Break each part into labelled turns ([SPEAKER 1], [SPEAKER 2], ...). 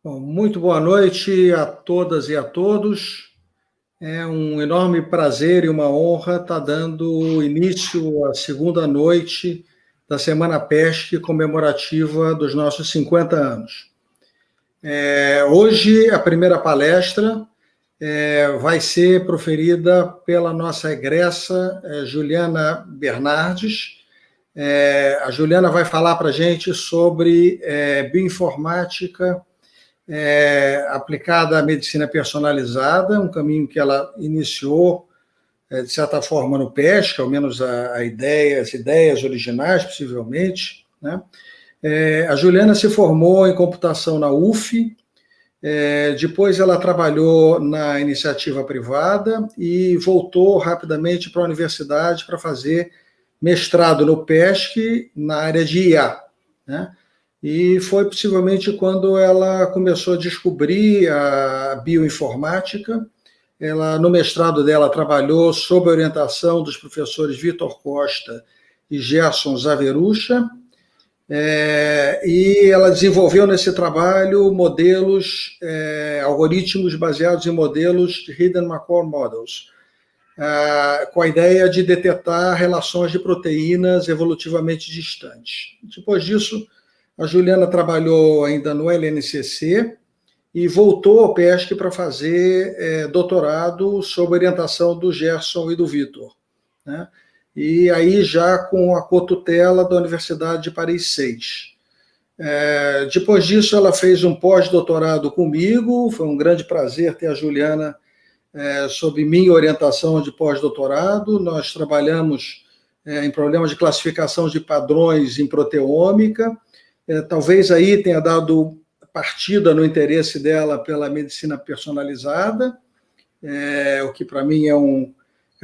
[SPEAKER 1] Bom, muito boa noite a todas e a todos. É um enorme prazer e uma honra estar dando início à segunda noite da Semana PESC comemorativa dos nossos 50 anos. Hoje, a primeira palestra vai ser proferida pela nossa egressa Juliana Bernardes. A Juliana vai falar para a gente sobre bioinformática aplicada à medicina personalizada, um caminho que ela iniciou, de certa forma, no PESC, ao menos as ideias originais, possivelmente, né? A Juliana se formou em computação na UF, depois ela trabalhou na iniciativa privada e voltou rapidamente para a universidade para fazer mestrado no PESC na área de IA, né? E foi possivelmente quando ela começou a descobrir a bioinformática. Ela, no mestrado dela, trabalhou sob a orientação dos professores Vitor Costa e Gerson Zaverucha, e ela desenvolveu nesse trabalho modelos, algoritmos baseados em modelos de Hidden Macron Models, com a ideia de detectar relações de proteínas evolutivamente distantes. Depois disso, a Juliana trabalhou ainda no LNCC e voltou ao PESC para fazer doutorado sob orientação do Gerson e do Vitor, né? E aí já com a cotutela da Universidade de Paris 6. Depois disso, ela fez um pós-doutorado comigo, foi um grande prazer ter a Juliana sob minha orientação de pós-doutorado. Nós trabalhamos em problemas de classificação de padrões em proteômica. Talvez aí tenha dado partida no interesse dela pela medicina personalizada, o que para mim é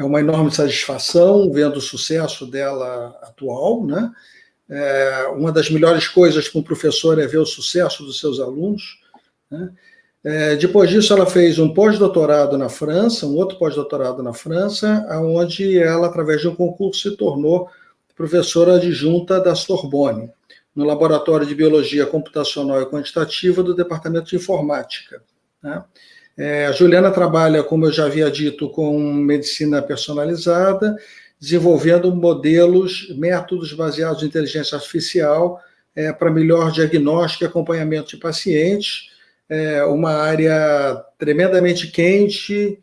[SPEAKER 1] uma enorme satisfação, vendo o sucesso dela atual, né? Uma das melhores coisas para um professor é ver o sucesso dos seus alunos, né? Depois disso, ela fez um pós-doutorado na França, um outro pós-doutorado na França, onde ela, através de um concurso, se tornou professora adjunta da Sorbonne, no Laboratório de Biologia Computacional e Quantitativa do Departamento de Informática, né? A Juliana trabalha, como eu já havia dito, com medicina personalizada, desenvolvendo modelos, métodos baseados em inteligência artificial para melhor diagnóstico e acompanhamento de pacientes, uma área tremendamente quente,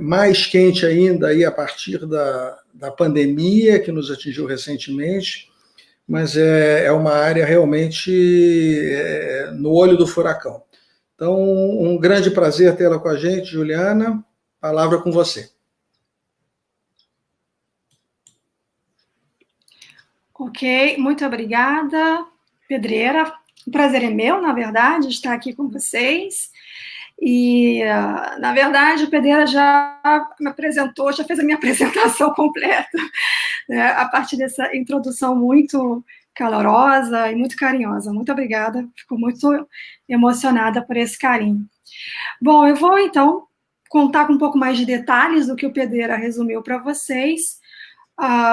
[SPEAKER 1] mais quente ainda aí a partir da pandemia que nos atingiu recentemente, mas é uma área realmente no olho do furacão. Então, um grande prazer tê-la com a gente, Juliana. Palavra com você.
[SPEAKER 2] Ok, muito obrigada, Pedreira. O prazer é meu, na verdade, estar aqui com vocês. E, na verdade, o Pedreira já me apresentou, já fez a minha apresentação completa, né, a partir dessa introdução muito calorosa e muito carinhosa. Muito obrigada, fico muito emocionada por esse carinho. Bom, eu vou, então, contar com um pouco mais de detalhes do que o Pedreira resumiu para vocês,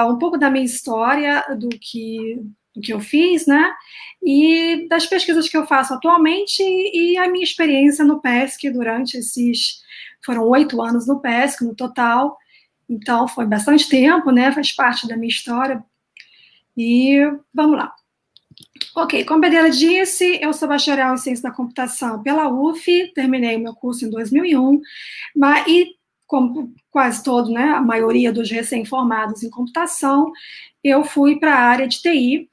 [SPEAKER 2] um pouco da minha história, do que eu fiz, né, e das pesquisas que eu faço atualmente e a minha experiência no PESC durante foram 8 anos no PESC, no total, então foi bastante tempo, né, faz parte da minha história, e vamos lá. Ok, como a Pedreira disse, eu sou bacharel em Ciência da Computação pela UF, terminei o meu curso em 2001, e como quase todo, né, a maioria dos recém-formados em computação, eu fui para a área de TI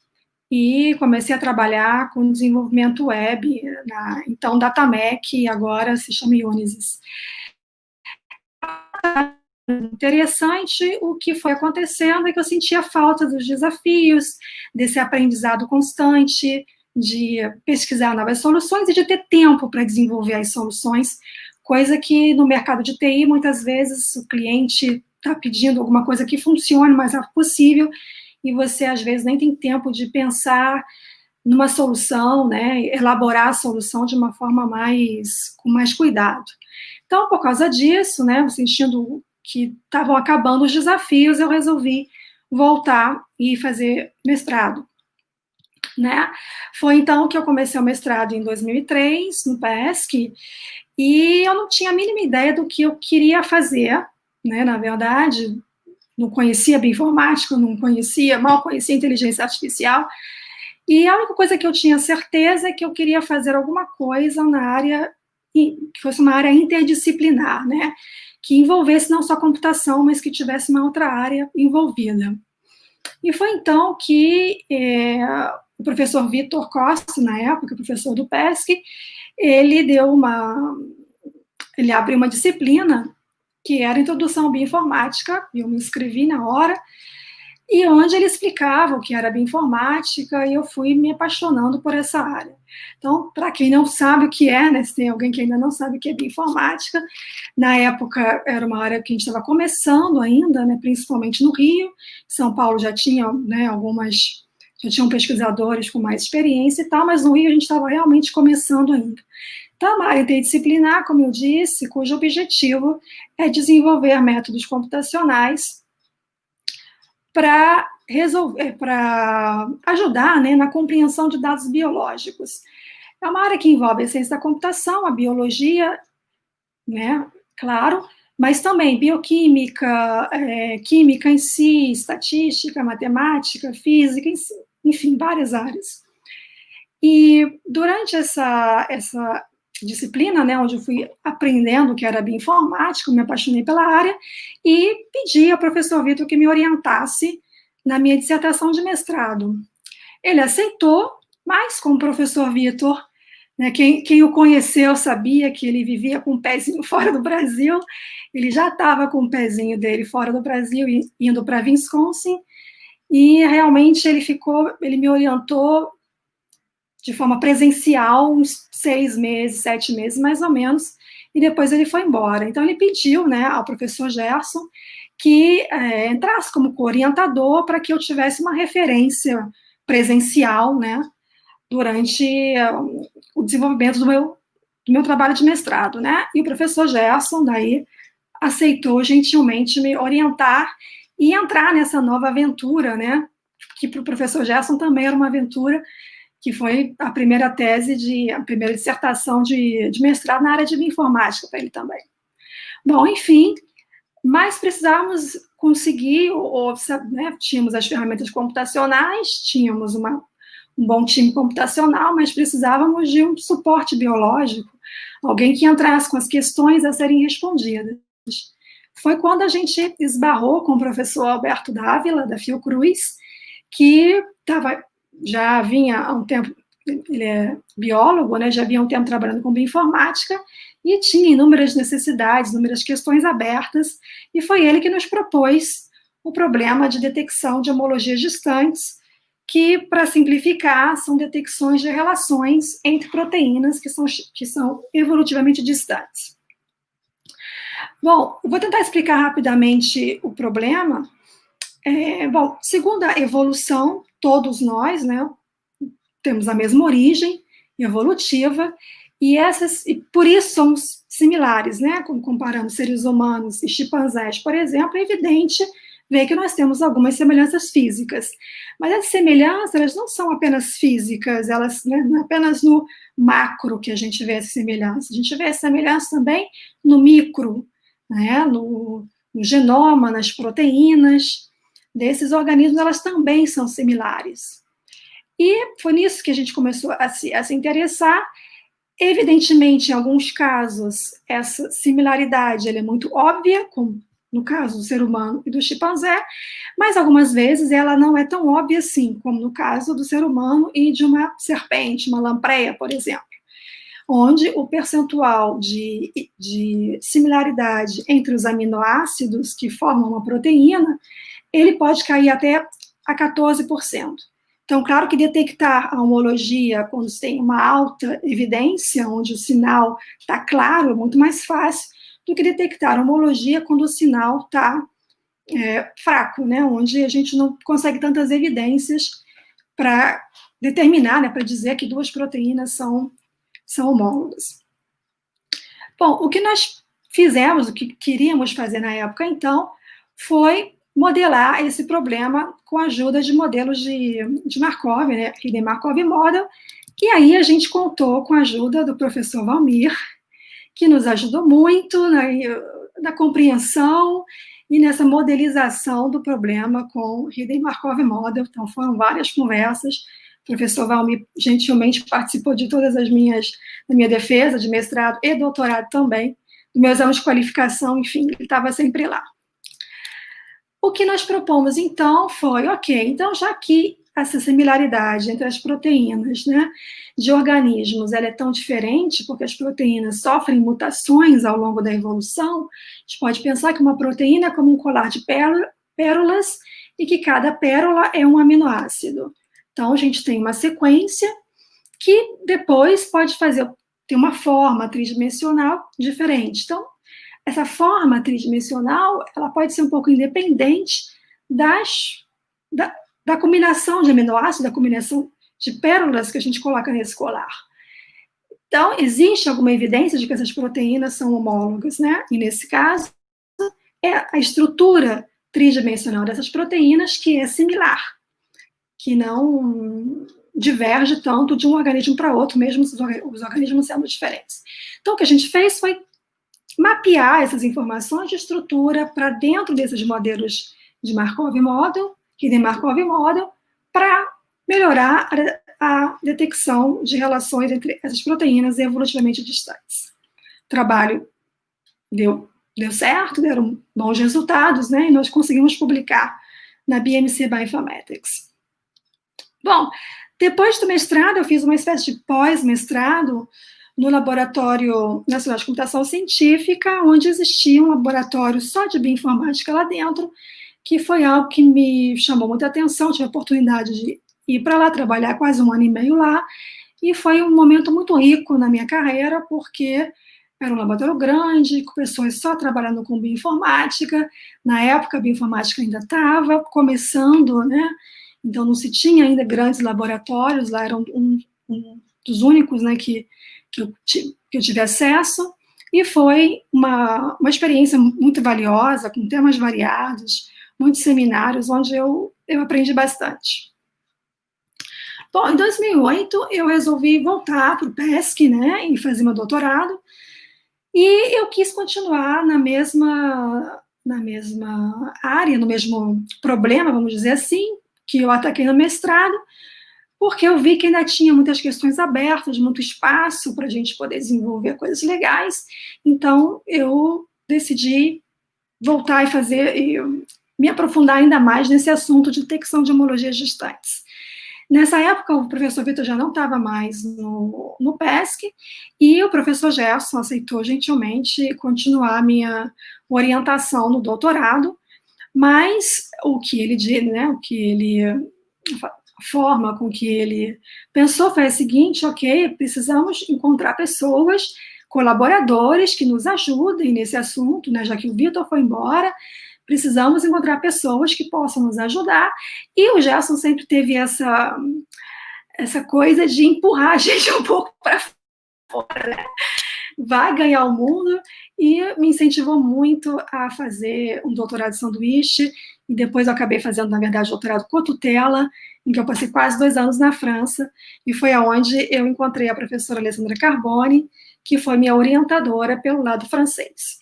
[SPEAKER 2] e comecei a trabalhar com desenvolvimento web, então Datamec, agora se chama Unisys. Interessante, o que foi acontecendo é que eu sentia falta dos desafios, desse aprendizado constante, de pesquisar novas soluções e de ter tempo para desenvolver as soluções, coisa que no mercado de TI, muitas vezes, o cliente está pedindo alguma coisa que funcione o mais rápido possível, e você, às vezes, nem tem tempo de pensar numa solução, né, elaborar a solução de uma forma com mais cuidado. Então, por causa disso, né, sentindo que estavam acabando os desafios, eu resolvi voltar e fazer mestrado. né? Foi então que eu comecei o mestrado em 2003, no PESC, e eu não tinha a mínima ideia do que eu queria fazer, né? Na verdade, não conhecia bioinformática, mal conhecia inteligência artificial, e a única coisa que eu tinha certeza é que eu queria fazer alguma coisa na área, que fosse uma área interdisciplinar, né? Que envolvesse não só computação, mas que tivesse uma outra área envolvida. E foi então que o professor Vitor Costa, na época, professor do PESC, ele abriu uma disciplina que era Introdução à Bioinformática, e eu me inscrevi na hora, e onde ele explicava o que era bioinformática, e eu fui me apaixonando por essa área. Então, para quem não sabe o que é, né, se tem alguém que ainda não sabe o que é bioinformática, na época era uma área que a gente estava começando ainda, né, principalmente no Rio. São Paulo já tinha, né, já tinham pesquisadores com mais experiência e tal, mas no Rio a gente estava realmente começando ainda. Então, é uma área interdisciplinar, como eu disse, cujo objetivo é desenvolver métodos computacionais para ajudar, né, na compreensão de dados biológicos. É uma área que envolve a ciência da computação, a biologia, né, claro, mas também bioquímica, química em si, estatística, matemática, física, enfim, várias áreas. E durante essa disciplina, né, onde eu fui aprendendo o que era bioinformática, me apaixonei pela área e pedi ao professor Vitor que me orientasse na minha dissertação de mestrado. Ele aceitou, mas como o professor Vitor, né, quem o conheceu sabia que ele vivia com um pezinho fora do Brasil, ele já estava com o pezinho dele fora do Brasil, indo para Wisconsin, e realmente ele me orientou de forma presencial, uns 6 meses, 7 meses, mais ou menos, e depois ele foi embora. Então, ele pediu, né, ao professor Gerson que entrasse como orientador para que eu tivesse uma referência presencial, né, durante o desenvolvimento do meu trabalho de mestrado, né, e o professor Gerson, daí, aceitou gentilmente me orientar e entrar nessa nova aventura, né, que para o professor Gerson também era uma aventura, que foi a primeira a primeira dissertação de mestrado na área de bioinformática para ele também. Bom, enfim, mas precisávamos conseguir, né, tínhamos as ferramentas computacionais, tínhamos um bom time computacional, mas precisávamos de um suporte biológico, alguém que entrasse com as questões a serem respondidas. Foi quando a gente esbarrou com o professor Alberto Dávila, da Fiocruz, que já vinha há um tempo, ele é biólogo, né, já vinha há um tempo trabalhando com bioinformática e tinha inúmeras necessidades, inúmeras questões abertas, e foi ele que nos propôs o problema de detecção de homologias distantes, que, para simplificar, são detecções de relações entre proteínas que são evolutivamente distantes. Bom, eu vou tentar explicar rapidamente o problema. Bom, segundo a evolução, todos nós, né, temos a mesma origem evolutiva, e por isso somos similares, né, comparando seres humanos e chimpanzés, por exemplo, é evidente ver que nós temos algumas semelhanças físicas, mas as semelhanças, elas não são apenas físicas, elas, né, não é apenas no macro que a gente vê essa semelhança, a gente vê essa semelhança também no micro, né, no genoma, nas proteínas desses organismos, elas também são similares. E foi nisso que a gente começou a se interessar. Evidentemente, em alguns casos, essa similaridade ela é muito óbvia, como no caso do ser humano e do chimpanzé, mas algumas vezes ela não é tão óbvia assim, como no caso do ser humano e de uma serpente, uma lampreia, por exemplo, onde o percentual de similaridade entre os aminoácidos que formam uma proteína, ele pode cair até a 14%. Então, claro que detectar a homologia quando se tem uma alta evidência, onde o sinal está claro, é muito mais fácil do que detectar a homologia quando o sinal está fraco, né? Onde a gente não consegue tantas evidências para determinar, né, para dizer que duas proteínas são homólogas. Bom, o que nós fizemos, o que queríamos fazer na época, então, foi modelar esse problema com a ajuda de modelos de Markov, né, Hidden Markov Model, e aí a gente contou com a ajuda do professor Valmir, que nos ajudou muito na compreensão e nessa modelização do problema com o Hidden Markov Model. Então, foram várias conversas. O professor Valmir gentilmente participou de todas da minha defesa de mestrado e doutorado também, do meu exame de qualificação, enfim, ele estava sempre lá. O que nós propomos, então, foi, ok, então, já que essa similaridade entre as proteínas, né, de organismos, ela é tão diferente, porque as proteínas sofrem mutações ao longo da evolução, a gente pode pensar que uma proteína é como um colar de pérolas, e que cada pérola é um aminoácido. Então, a gente tem uma sequência que depois pode ter uma forma tridimensional diferente. Então, essa forma tridimensional, ela pode ser um pouco independente da combinação de aminoácidos, da combinação de pérolas que a gente coloca nesse colar. Então, existe alguma evidência de que essas proteínas são homólogas, né? E, nesse caso, é a estrutura tridimensional dessas proteínas que é similar, que não diverge tanto de um organismo para outro, mesmo os organismos sendo diferentes. Então, o que a gente fez foi mapear essas informações de estrutura para dentro desses modelos de Markov Model, Hidden Markov Model, para melhorar a detecção de relações entre essas proteínas evolutivamente distantes. O trabalho deu certo, deram bons resultados, né? E nós conseguimos publicar na BMC Bioinformatics. Bom, depois do mestrado, eu fiz uma espécie de pós-mestrado no Laboratório Nacional de Computação Científica, onde existia um laboratório só de bioinformática lá dentro, que foi algo que me chamou muita atenção, tive a oportunidade de ir para lá, trabalhar quase 1 ano e meio lá, e foi um momento muito rico na minha carreira, porque era um laboratório grande, com pessoas só trabalhando com bioinformática. Na época, a bioinformática ainda estava começando, né? Então, não se tinha ainda grandes laboratórios, lá era um dos únicos, né, que eu tive acesso, e foi uma experiência muito valiosa, com temas variados, muitos seminários, onde eu aprendi bastante. Bom, em 2008, eu resolvi voltar para o PESC, né, e fazer meu doutorado, e eu quis continuar na mesma área, no mesmo problema, vamos dizer assim, que eu ataquei no mestrado, porque eu vi que ainda tinha muitas questões abertas, muito espaço para a gente poder desenvolver coisas legais. Então, eu decidi voltar e me aprofundar ainda mais nesse assunto de detecção de homologias distantes. Nessa época, o professor Vitor já não estava mais no PESC, e o professor Gerson aceitou gentilmente continuar a minha orientação no doutorado, mas o que ele diz, né, a forma com que ele pensou foi a seguinte: ok, precisamos encontrar pessoas, colaboradores que nos ajudem nesse assunto, né, já que o Vitor foi embora, precisamos encontrar pessoas que possam nos ajudar, e o Gerson sempre teve essa coisa de empurrar a gente um pouco para fora, né? Vai ganhar o mundo, e me incentivou muito a fazer um doutorado de sanduíche, e depois eu acabei fazendo, na verdade, doutorado com tutela, em que eu passei quase 2 anos na França, e foi aonde eu encontrei a professora Alessandra Carboni, que foi minha orientadora pelo lado francês.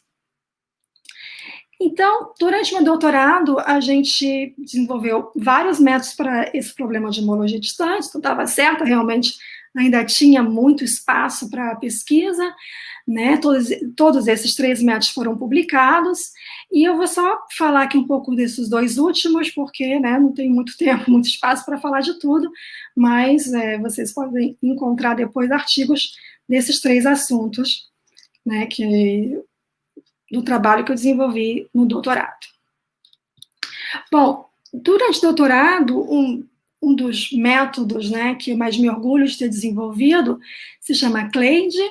[SPEAKER 2] Então, durante meu doutorado, a gente desenvolveu vários métodos para esse problema de homologia distante, então estava certo, realmente ainda tinha muito espaço para pesquisa, né? Todos esses 3 métodos foram publicados, e eu vou só falar aqui um pouco desses 2 últimos, porque, né, não tem muito tempo, muito espaço para falar de tudo, mas vocês podem encontrar depois artigos desses 3 assuntos, né, do trabalho que eu desenvolvi no doutorado. Bom, durante o doutorado, um dos métodos, né, que eu mais me orgulho de ter desenvolvido se chama CLADE,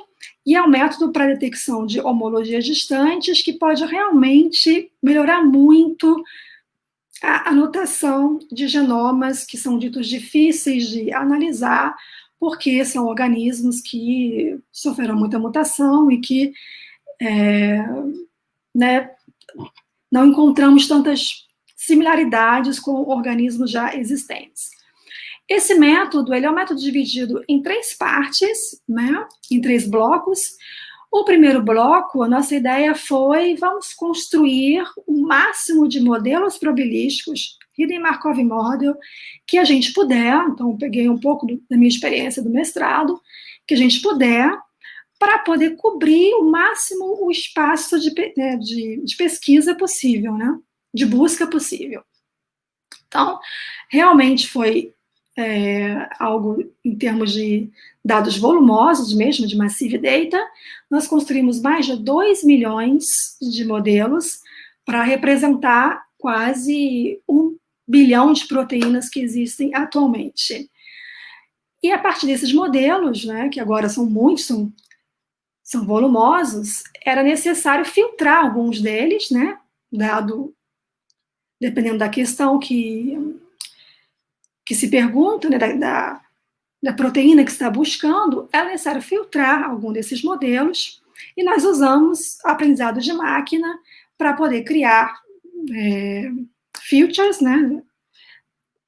[SPEAKER 2] e é um método para detecção de homologias distantes que pode realmente melhorar muito a anotação de genomas que são ditos difíceis de analisar, porque são organismos que sofreram muita mutação e que né, não encontramos tantas similaridades com organismos já existentes. Esse método, ele é um método dividido em 3 partes, né, em 3 blocos. O primeiro bloco, a nossa ideia foi, vamos construir o máximo de modelos probabilísticos, Hidden Markov Model, que a gente puder, então eu peguei um pouco da minha experiência do mestrado, que a gente puder, para poder cobrir o máximo o espaço de pesquisa possível, né? De busca possível. Então, realmente foi algo em termos de dados volumosos mesmo, de Massive Data. Nós construímos mais de 2 milhões de modelos para representar quase 1 bilhão de proteínas que existem atualmente. E a partir desses modelos, né, que agora são muitos, são volumosos, era necessário filtrar alguns deles, né, dependendo da questão que se pergunta, né, da proteína que está buscando, é necessário filtrar algum desses modelos, e nós usamos aprendizado de máquina para poder criar filters, né,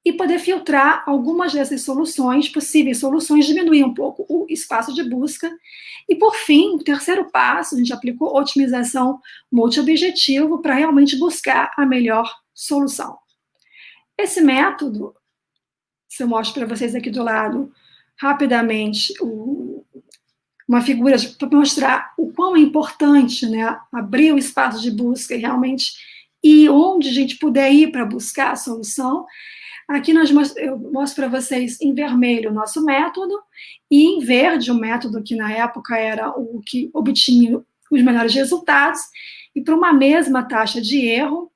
[SPEAKER 2] e poder filtrar algumas dessas soluções, possíveis soluções, diminuir um pouco o espaço de busca. E, por fim, o terceiro passo, a gente aplicou otimização multi-objetivo para realmente buscar a melhor solução. Esse método, se eu mostro para vocês aqui do lado, rapidamente, uma figura para mostrar o quão é importante, né, abrir o espaço de busca e realmente ir onde a gente puder ir para buscar a solução. Aqui eu mostro para vocês em vermelho o nosso método, e em verde o método que na época era o que obtinha os melhores resultados, e para uma mesma taxa de erro,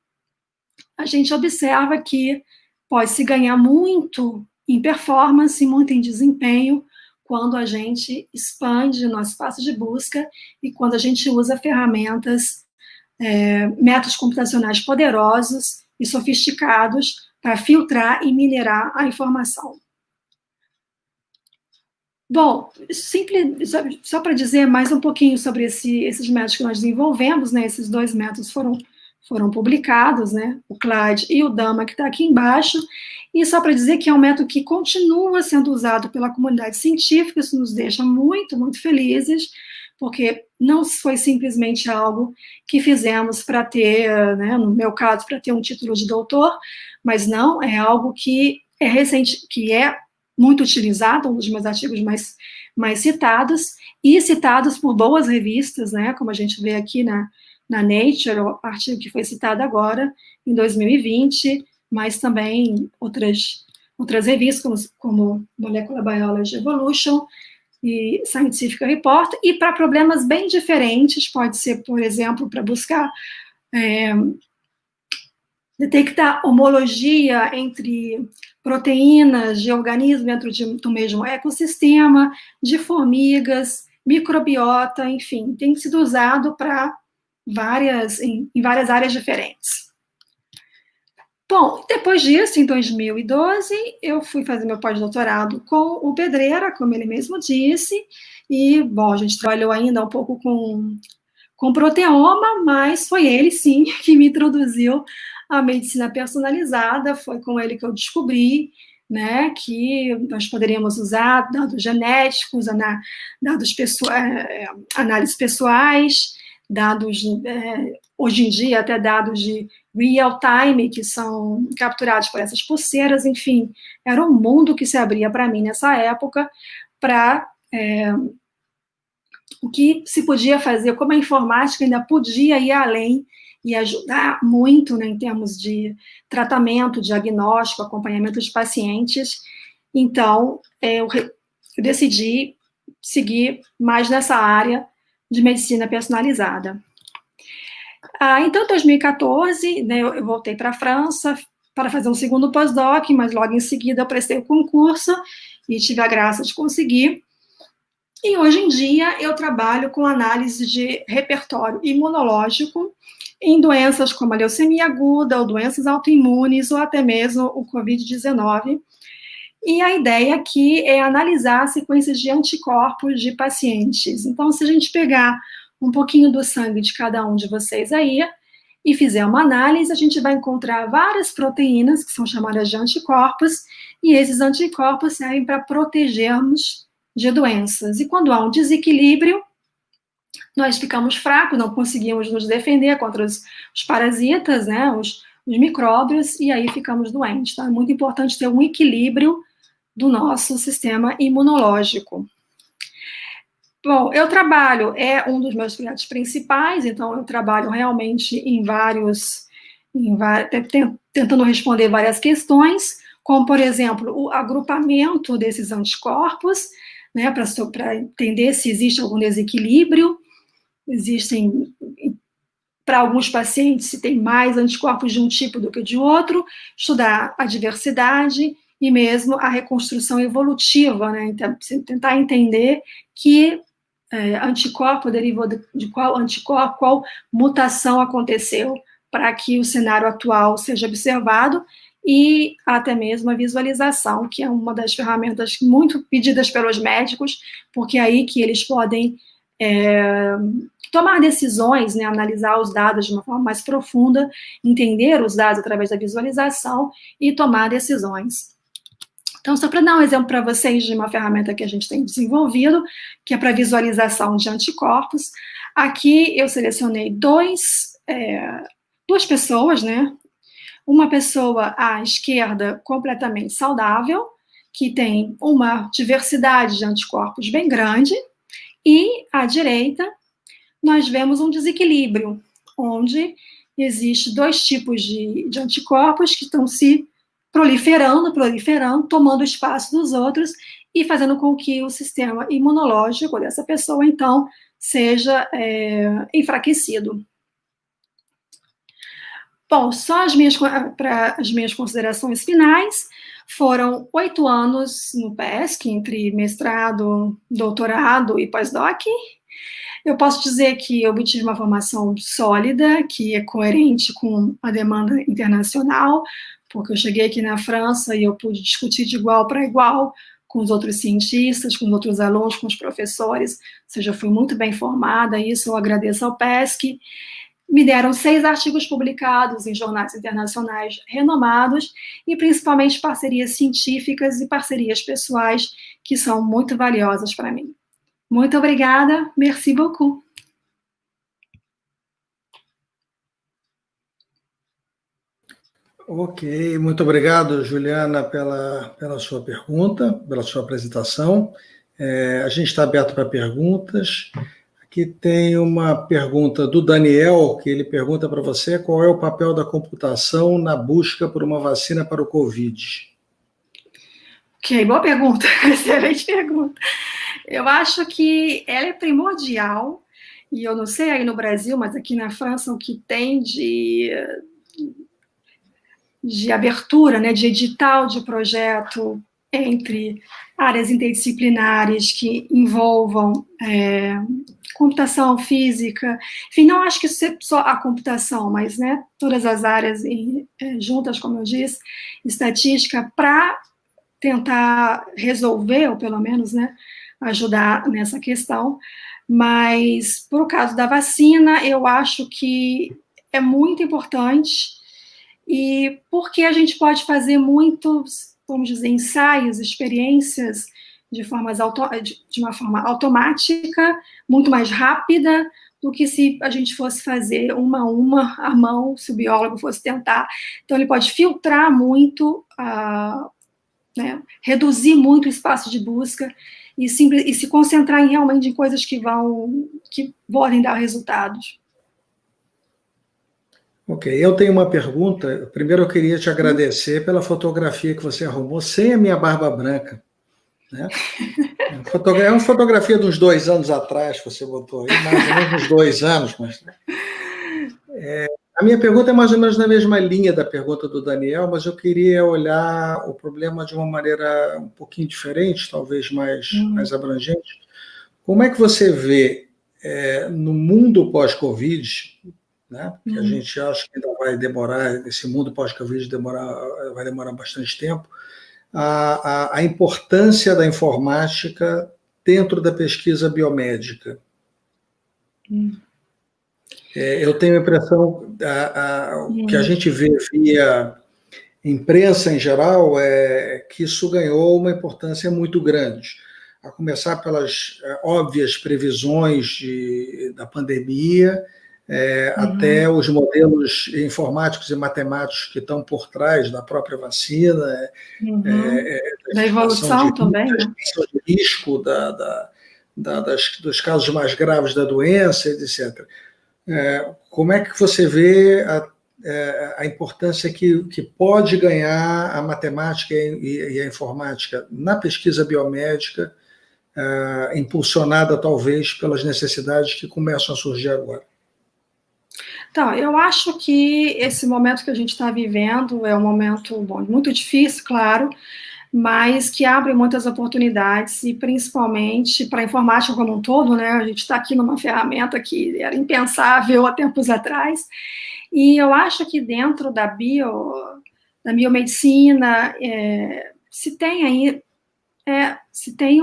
[SPEAKER 2] a gente observa que pode-se ganhar muito em performance, muito em desempenho, quando a gente expande o nosso espaço de busca e quando a gente usa ferramentas, métodos computacionais poderosos e sofisticados para filtrar e minerar a informação. Bom, só para dizer mais um pouquinho sobre esses métodos que nós desenvolvemos, né? Esses 2 métodos foram publicados, né? O CLAD e o DAMA, que está aqui embaixo, e só para dizer que é um método que continua sendo usado pela comunidade científica, isso nos deixa muito, muito felizes, porque não foi simplesmente algo que fizemos para ter, né, no meu caso, para ter um título de doutor, mas não, é algo que é recente, que é muito utilizado, um dos meus artigos mais citados, e citados por boas revistas, né, como a gente vê aqui na Nature, o artigo que foi citado agora, em 2020, mas também outras revistas, como Molecular Biology Evolution e Scientific Report, e para problemas bem diferentes, pode ser, por exemplo, para buscar detectar homologia entre proteínas de organismos dentro do mesmo ecossistema, de formigas, microbiota, enfim, tem sido usado para em várias áreas diferentes. Bom, depois disso, em 2012, eu fui fazer meu pós-doutorado com o Pedreira, como ele mesmo disse, e, bom, a gente trabalhou ainda um pouco com proteoma, mas foi ele, sim, que me introduziu à medicina personalizada, foi com ele que eu descobri, né, que nós poderíamos usar dados genéticos, dados análises pessoais, dados, hoje em dia, até dados de real time, que são capturados por essas pulseiras, enfim, era um mundo que se abria para mim nessa época, para o que se podia fazer, como a informática ainda podia ir além e ajudar muito, né, em termos de tratamento, diagnóstico, acompanhamento dos pacientes. Então, eu decidi seguir mais nessa área de medicina personalizada. Então, em 2014, né, eu voltei para a França para fazer um segundo pós-doc, mas logo em seguida eu prestei o concurso e tive a graça de conseguir. E hoje em dia eu trabalho com análise de repertório imunológico em doenças como a leucemia aguda, ou doenças autoimunes, ou até mesmo o Covid-19. E a ideia aqui é analisar sequências de anticorpos de pacientes. Então, se a gente pegar um pouquinho do sangue de cada um de vocês aí, e fizer uma análise, a gente vai encontrar várias proteínas que são chamadas de anticorpos, e esses anticorpos servem para protegermos de doenças. E quando há um desequilíbrio, nós ficamos fracos, não conseguimos nos defender contra os parasitas, né, os micróbios, e aí ficamos doentes. Então, é muito importante ter um equilíbrio do nosso sistema imunológico. Bom, eu trabalho, é um dos meus projetos principais, então eu trabalho realmente tentando responder várias questões, como, por exemplo, o agrupamento desses anticorpos, né, para entender se existe algum desequilíbrio. Existem, para alguns pacientes, se tem mais anticorpos de um tipo do que de outro, estudar a diversidade e mesmo a reconstrução evolutiva, né, então, tentar entender que anticorpo derivou de qual anticorpo, qual mutação aconteceu para que o cenário atual seja observado, e até mesmo a visualização, que é uma das ferramentas muito pedidas pelos médicos, porque é aí que eles podem tomar decisões, né, analisar os dados de uma forma mais profunda, entender os dados através da visualização e tomar decisões. Então, só para dar um exemplo para vocês de uma ferramenta que a gente tem desenvolvido, que é para visualização de anticorpos. Aqui eu selecionei duas pessoas, né? Uma pessoa à esquerda completamente saudável, que tem uma diversidade de anticorpos bem grande, e à direita nós vemos um desequilíbrio, onde existe dois tipos de anticorpos que estão se proliferando, tomando espaço dos outros e fazendo com que o sistema imunológico dessa pessoa, então, seja enfraquecido. Bom, só para as minhas considerações finais, foram 8 anos no PESC, entre mestrado, doutorado e pós-doc. Eu posso dizer que eu obtive uma formação sólida, que é coerente com a demanda internacional, porque eu cheguei aqui na França e eu pude discutir de igual para igual com os outros cientistas, com os outros alunos, com os professores, ou seja, eu fui muito bem formada, isso eu agradeço ao PESC. Me deram 6 artigos publicados em jornais internacionais renomados e principalmente parcerias científicas e parcerias pessoais que são muito valiosas para mim. Muito obrigada, merci beaucoup.
[SPEAKER 1] Ok, muito obrigado, Juliana, pela sua pergunta, pela sua apresentação. A gente está aberto para perguntas. Aqui tem uma pergunta do Daniel, que ele pergunta para você qual é o papel da computação na busca por uma vacina para o Covid.
[SPEAKER 2] Ok, boa pergunta, excelente pergunta. Eu acho que ela é primordial, e eu não sei aí no Brasil, mas aqui na França o que tem de abertura, né, de edital de projeto entre áreas interdisciplinares que envolvam computação, física, enfim, não acho que seja só a computação, mas, né, todas as áreas juntas, como eu disse, estatística, para tentar resolver, ou pelo menos, né, ajudar nessa questão. Mas, por caso da vacina, eu acho que é muito importante, e porque a gente pode fazer muitos, vamos dizer, ensaios, experiências de uma forma automática, muito mais rápida do que se a gente fosse fazer uma a uma, à mão, se o biólogo fosse tentar. Então, ele pode filtrar muito, né, reduzir muito o espaço de busca e se concentrar realmente em coisas que podem dar resultados.
[SPEAKER 1] Ok, eu tenho uma pergunta. Primeiro eu queria te agradecer pela fotografia que você arrumou sem a minha barba branca, né? É uma fotografia de uns 2 anos atrás que você botou aí, mais ou menos uns 2 anos. Mas, a minha pergunta é mais ou menos na mesma linha da pergunta do Daniel, mas eu queria olhar o problema de uma maneira um pouquinho diferente, talvez mais abrangente. Como é que você vê no mundo pós-Covid, né? Que a gente acha que ainda vai demorar, esse mundo pós-Covid vai demorar bastante tempo, a importância da informática dentro da pesquisa biomédica? Eu tenho a impressão que a gente vê via imprensa em geral é que isso ganhou uma importância muito grande, a começar pelas óbvias previsões da pandemia, até os modelos informáticos e matemáticos que estão por trás da própria vacina,
[SPEAKER 2] Da evolução também, né?
[SPEAKER 1] De risco dos casos mais graves da doença, etc. Como é que você vê a importância que pode ganhar a matemática e a informática na pesquisa biomédica, impulsionada talvez pelas necessidades que começam a surgir agora?
[SPEAKER 2] Então, eu acho que esse momento que a gente está vivendo é um momento muito difícil, claro, mas que abre muitas oportunidades, e principalmente para a informática como um todo, né? A gente está aqui numa ferramenta que era impensável há tempos atrás, e eu acho que dentro da biomedicina se tem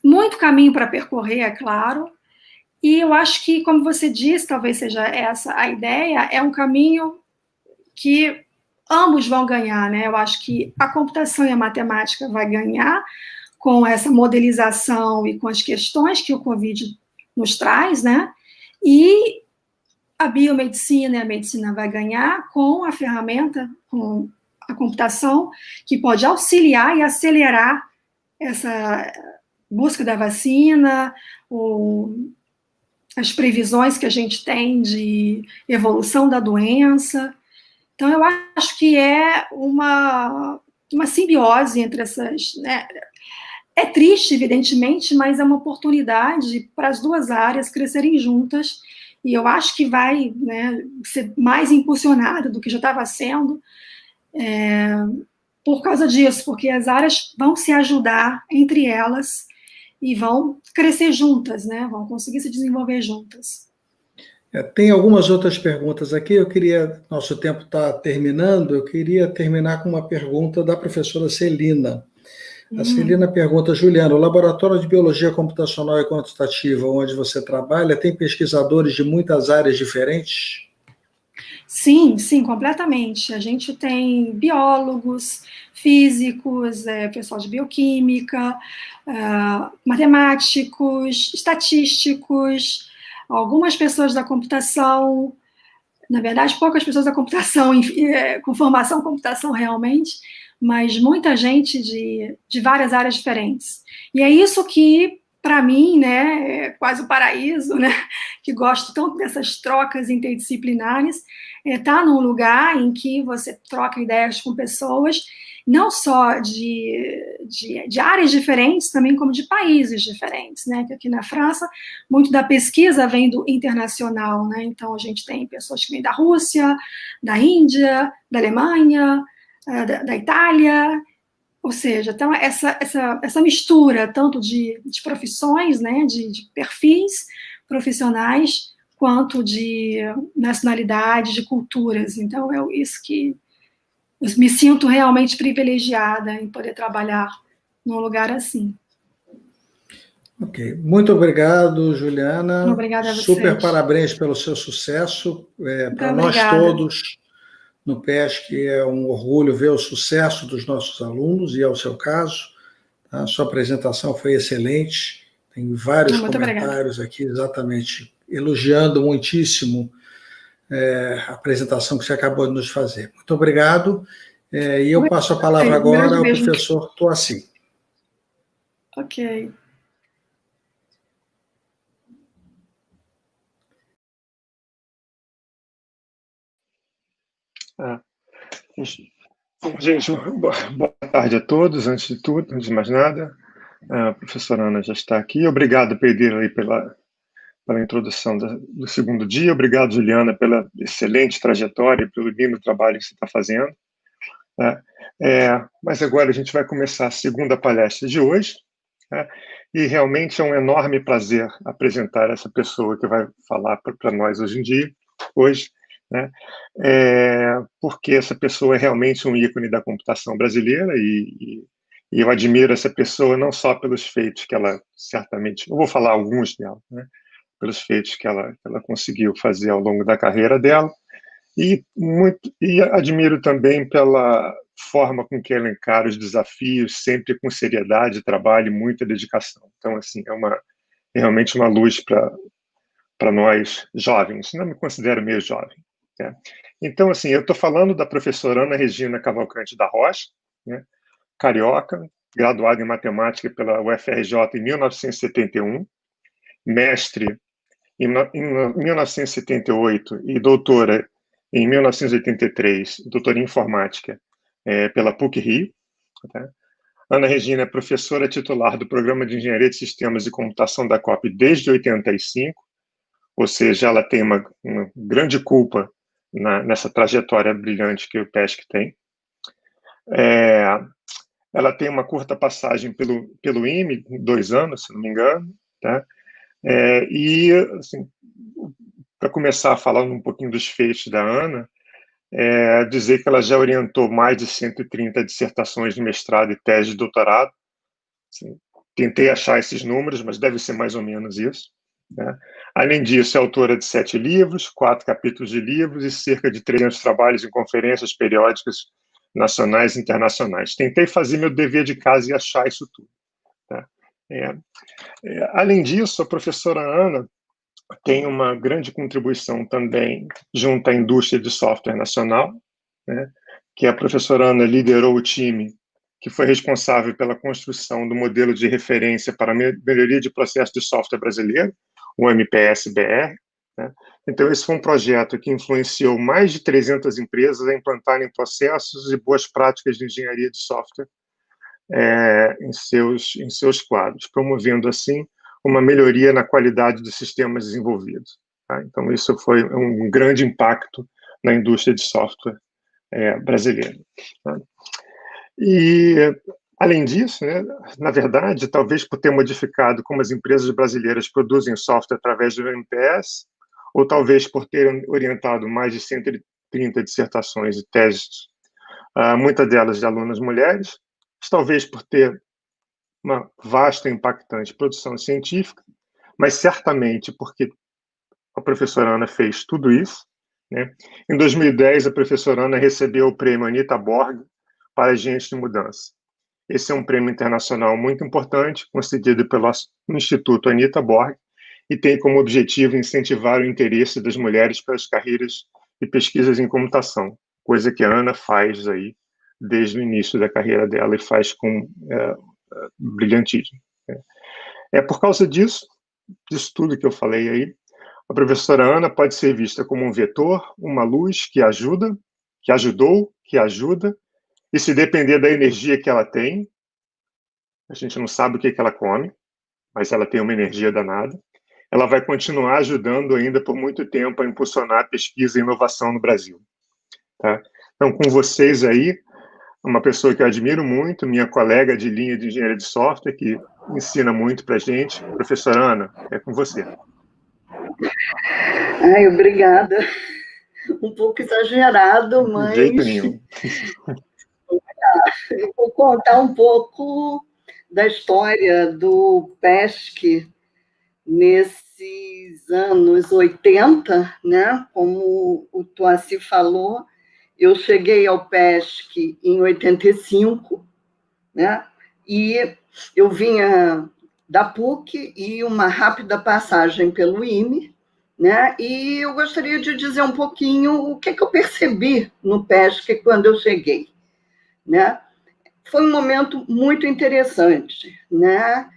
[SPEAKER 2] muito caminho para percorrer, é claro, e eu acho que, como você disse, talvez seja essa a ideia, é um caminho que ambos vão ganhar, né? Eu acho que a computação e a matemática vai ganhar com essa modelização e com as questões que o Covid nos traz, né? E a biomedicina e a medicina vai ganhar com a ferramenta, com a computação, que pode auxiliar e acelerar essa busca da vacina, as previsões que a gente tem de evolução da doença. Então, eu acho que é uma simbiose entre essas, né? É triste, evidentemente, mas é uma oportunidade para as duas áreas crescerem juntas, e eu acho que vai, né, ser mais impulsionada do que já estava sendo, por causa disso, porque as áreas vão se ajudar entre elas e vão crescer juntas, né? Vão conseguir se desenvolver juntas.
[SPEAKER 1] Tem algumas outras perguntas aqui. Nosso tempo está terminando, eu queria terminar com uma pergunta da professora Celina. A Celina pergunta: Juliana, o Laboratório de Biologia Computacional e Quantitativa, onde você trabalha, tem pesquisadores de muitas áreas diferentes?
[SPEAKER 2] Sim, completamente. A gente tem biólogos, físicos, pessoal de bioquímica, matemáticos, estatísticos, algumas pessoas da computação, na verdade, poucas pessoas da computação, com formação em computação realmente, mas muita gente de várias áreas diferentes. E é isso que, para mim, né, é quase o paraíso, né, que gosto tanto dessas trocas interdisciplinares, tá num lugar em que você troca ideias com pessoas, não só de áreas diferentes, também como de países diferentes, né, que aqui na França, muito da pesquisa vem do internacional, né, então a gente tem pessoas que vêm da Rússia, da Índia, da Alemanha, da Itália, ou seja, então essa mistura tanto de profissões, né, de perfis profissionais, quanto de nacionalidades, de culturas. Então, é isso que eu me sinto realmente privilegiada em poder trabalhar num lugar assim.
[SPEAKER 1] Ok. Muito obrigado, Juliana.
[SPEAKER 2] Obrigada a vocês.
[SPEAKER 1] Super parabéns pelo seu sucesso. Para nós todos no PESC é um orgulho ver o sucesso dos nossos alunos, e é o seu caso. A sua apresentação foi excelente. Tem vários comentários aqui, exatamente, elogiando muitíssimo a apresentação que você acabou de nos fazer. Muito obrigado. E eu passo a palavra agora ao professor Toassi.
[SPEAKER 2] Ok.
[SPEAKER 3] Gente, boa tarde a todos. Antes de mais nada, a professora Ana já está aqui. Obrigado, Pedro, aí pela introdução do segundo dia. Obrigado, Juliana, pela excelente trajetória e pelo lindo trabalho que você está fazendo. Mas agora a gente vai começar a segunda palestra de hoje, e realmente é um enorme prazer apresentar essa pessoa que vai falar para nós hoje, né? Porque essa pessoa é realmente um ícone da computação brasileira, e eu admiro essa pessoa não só pelos feitos que ela certamente, eu vou falar alguns dela, né? pelos feitos que ela conseguiu fazer ao longo da carreira dela, e admiro também pela forma com que ela encara os desafios, sempre com seriedade, trabalho e muita dedicação. Então, assim, realmente uma luz para nós jovens. Não me considero meio jovem, né? Então, assim, eu estou falando da professora Ana Regina Cavalcante da Rocha, né? Carioca, graduada em matemática pela UFRJ em 1971, mestre em 1978 e doutora em 1983, doutora em informática pela PUC-Rio. Tá? Ana Regina é professora titular do Programa de Engenharia de Sistemas e Computação da COP desde 85, ou seja, ela tem uma grande culpa nessa trajetória brilhante que o PESC tem. Ela tem uma curta passagem pelo IME, 2 anos, se não me engano, tá? E, assim, para começar a falar um pouquinho dos feitos da Ana, dizer que ela já orientou mais de 130 dissertações de mestrado e tese de doutorado. Assim, tentei achar esses números, mas deve ser mais ou menos isso, né? Além disso, é autora de 7 livros, 4 capítulos de livros e cerca de 300 trabalhos em conferências periódicas nacionais e internacionais. Tentei fazer meu dever de casa e achar isso tudo, tá? Além disso, a professora Ana tem uma grande contribuição também junto à indústria de software nacional, né? Que a professora Ana liderou o time que foi responsável pela construção do modelo de referência para a melhoria de processo de software brasileiro, o MPS-BR. Né? Então, esse foi um projeto que influenciou mais de 300 empresas a implantarem processos e boas práticas de engenharia de software em seus quadros, promovendo, assim, uma melhoria na qualidade dos sistemas desenvolvidos. Tá? Então, isso foi um grande impacto na indústria de software brasileira. Tá? E, além disso, né, na verdade, talvez por ter modificado como as empresas brasileiras produzem software através do MPS, ou talvez por ter orientado mais de 130 dissertações e teses, muitas delas de alunas mulheres, talvez por ter uma vasta e impactante produção científica, mas certamente porque a professora Ana fez tudo isso, né? Em 2010, a professora Ana recebeu o prêmio Anita Borg para Agentes de Mudança. Esse é um prêmio internacional muito importante, concedido pelo Instituto Anita Borg, e tem como objetivo incentivar o interesse das mulheres pelas carreiras e pesquisas em computação, coisa que a Ana faz aí desde o início da carreira dela e faz com brilhantismo. Por causa disso tudo que eu falei aí, a professora Ana pode ser vista como um vetor, uma luz que ajuda, que ajudou, que ajuda, e se depender da energia que ela tem, a gente não sabe o que ela come, mas ela tem uma energia danada, ela vai continuar ajudando ainda por muito tempo a impulsionar a pesquisa e inovação no Brasil. Tá? Então, com vocês aí, uma pessoa que eu admiro muito, minha colega de linha de engenharia de software, que ensina muito para a gente, professora Ana, é com você.
[SPEAKER 4] Ai, obrigada. Um pouco exagerado, mas...
[SPEAKER 3] De jeito nenhum.
[SPEAKER 4] Eu vou contar um pouco da história do PESC nesses anos 80, né? Como o Toaci falou, eu cheguei ao PESC em 85, né? E eu vinha da PUC e uma rápida passagem pelo IME, né? E eu gostaria de dizer um pouquinho o que eu percebi no PESC quando eu cheguei, né? Foi um momento muito interessante, né?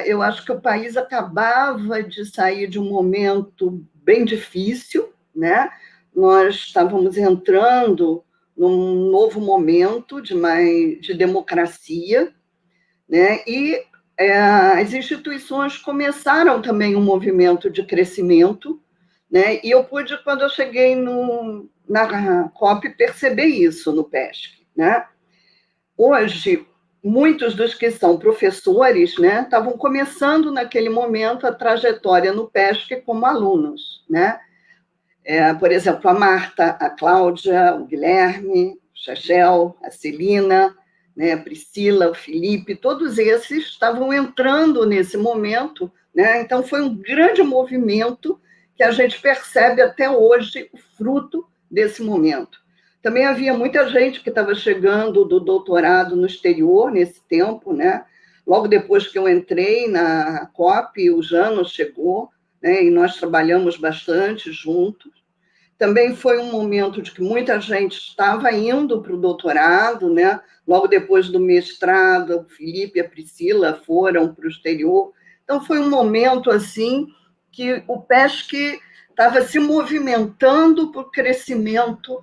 [SPEAKER 4] Eu acho que o país acabava de sair de um momento bem difícil, né? Nós estávamos entrando num novo momento de democracia, né? E as instituições começaram também um movimento de crescimento, né? E eu pude, quando eu cheguei na COP, perceber isso no PESC, né? Hoje, muitos dos que são professores, né, estavam começando naquele momento a trajetória no PESC como alunos, né? Por exemplo, a Marta, a Cláudia, o Guilherme, o Chechel, a Celina, né, a Priscila, o Felipe, todos esses estavam entrando nesse momento né? Então, foi um grande movimento que a gente percebe até hoje o fruto desse momento. Também havia muita gente que estava chegando do doutorado no exterior nesse tempo, né? Logo depois que eu entrei na COP, o Jano chegou, né? E nós trabalhamos bastante juntos. Também foi um momento de que muita gente estava indo para o doutorado, né? Logo depois do mestrado, o Felipe e a Priscila foram para o exterior. Então, foi um momento assim que o PESC estava se movimentando para o crescimento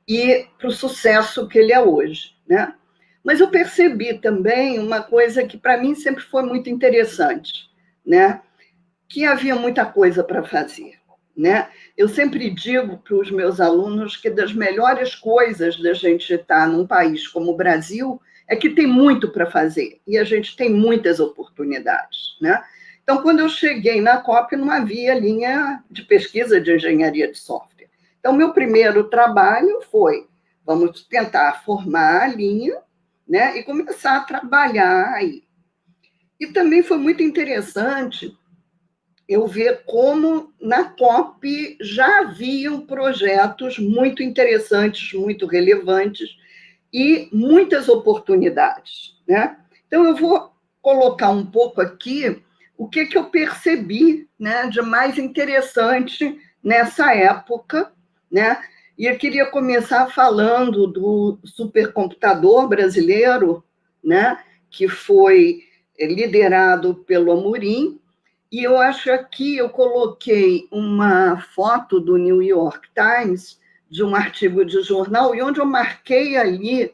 [SPEAKER 4] e para o sucesso que ele é hoje, né? Mas eu percebi também uma coisa que para mim sempre foi muito interessante, né? Que havia muita coisa para fazer, né? Eu sempre digo para os meus alunos que das melhores coisas da gente estar num país como o Brasil é que tem muito para fazer e a gente tem muitas oportunidades, né? Então, quando eu cheguei na COP, não havia linha de pesquisa de engenharia de software. Então, meu primeiro trabalho foi, vamos tentar formar a linha, né, e começar a trabalhar aí. E também foi muito interessante eu ver como na COP já haviam projetos muito interessantes, muito relevantes e muitas oportunidades, né? Então, eu vou colocar um pouco aqui o que eu percebi, né, de mais interessante nessa época, né? E eu queria começar falando do supercomputador brasileiro, né, que foi liderado pelo Amorim, e eu acho aqui eu coloquei uma foto do New York Times, de um artigo de jornal, e onde eu marquei ali,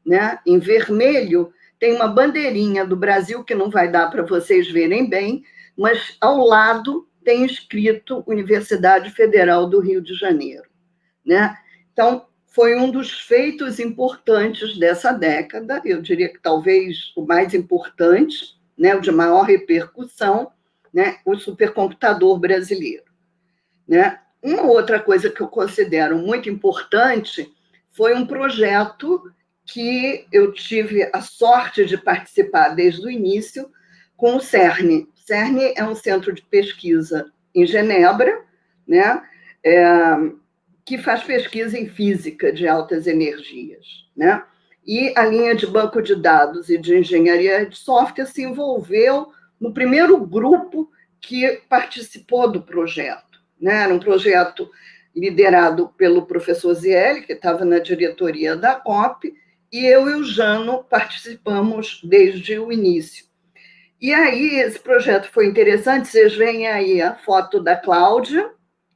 [SPEAKER 4] né, em vermelho, tem uma bandeirinha do Brasil, que não vai dar para vocês verem bem, mas ao lado tem escrito Universidade Federal do Rio de Janeiro, né? Então, foi um dos feitos importantes dessa década, eu diria que talvez o mais importante, né, o de maior repercussão, né, o supercomputador brasileiro, né? Uma outra coisa que eu considero muito importante foi um projeto que eu tive a sorte de participar desde o início com o CERN. O CERN é um centro de pesquisa em Genebra, né, que faz pesquisa em física de altas energias, né? E a linha de banco de dados e de engenharia de software se envolveu no primeiro grupo que participou do projeto, né? Era um projeto liderado pelo professor Zieli, que estava na diretoria da COP, e eu e o Jano participamos desde o início. E aí, esse projeto foi interessante, vocês veem aí a foto da Cláudia,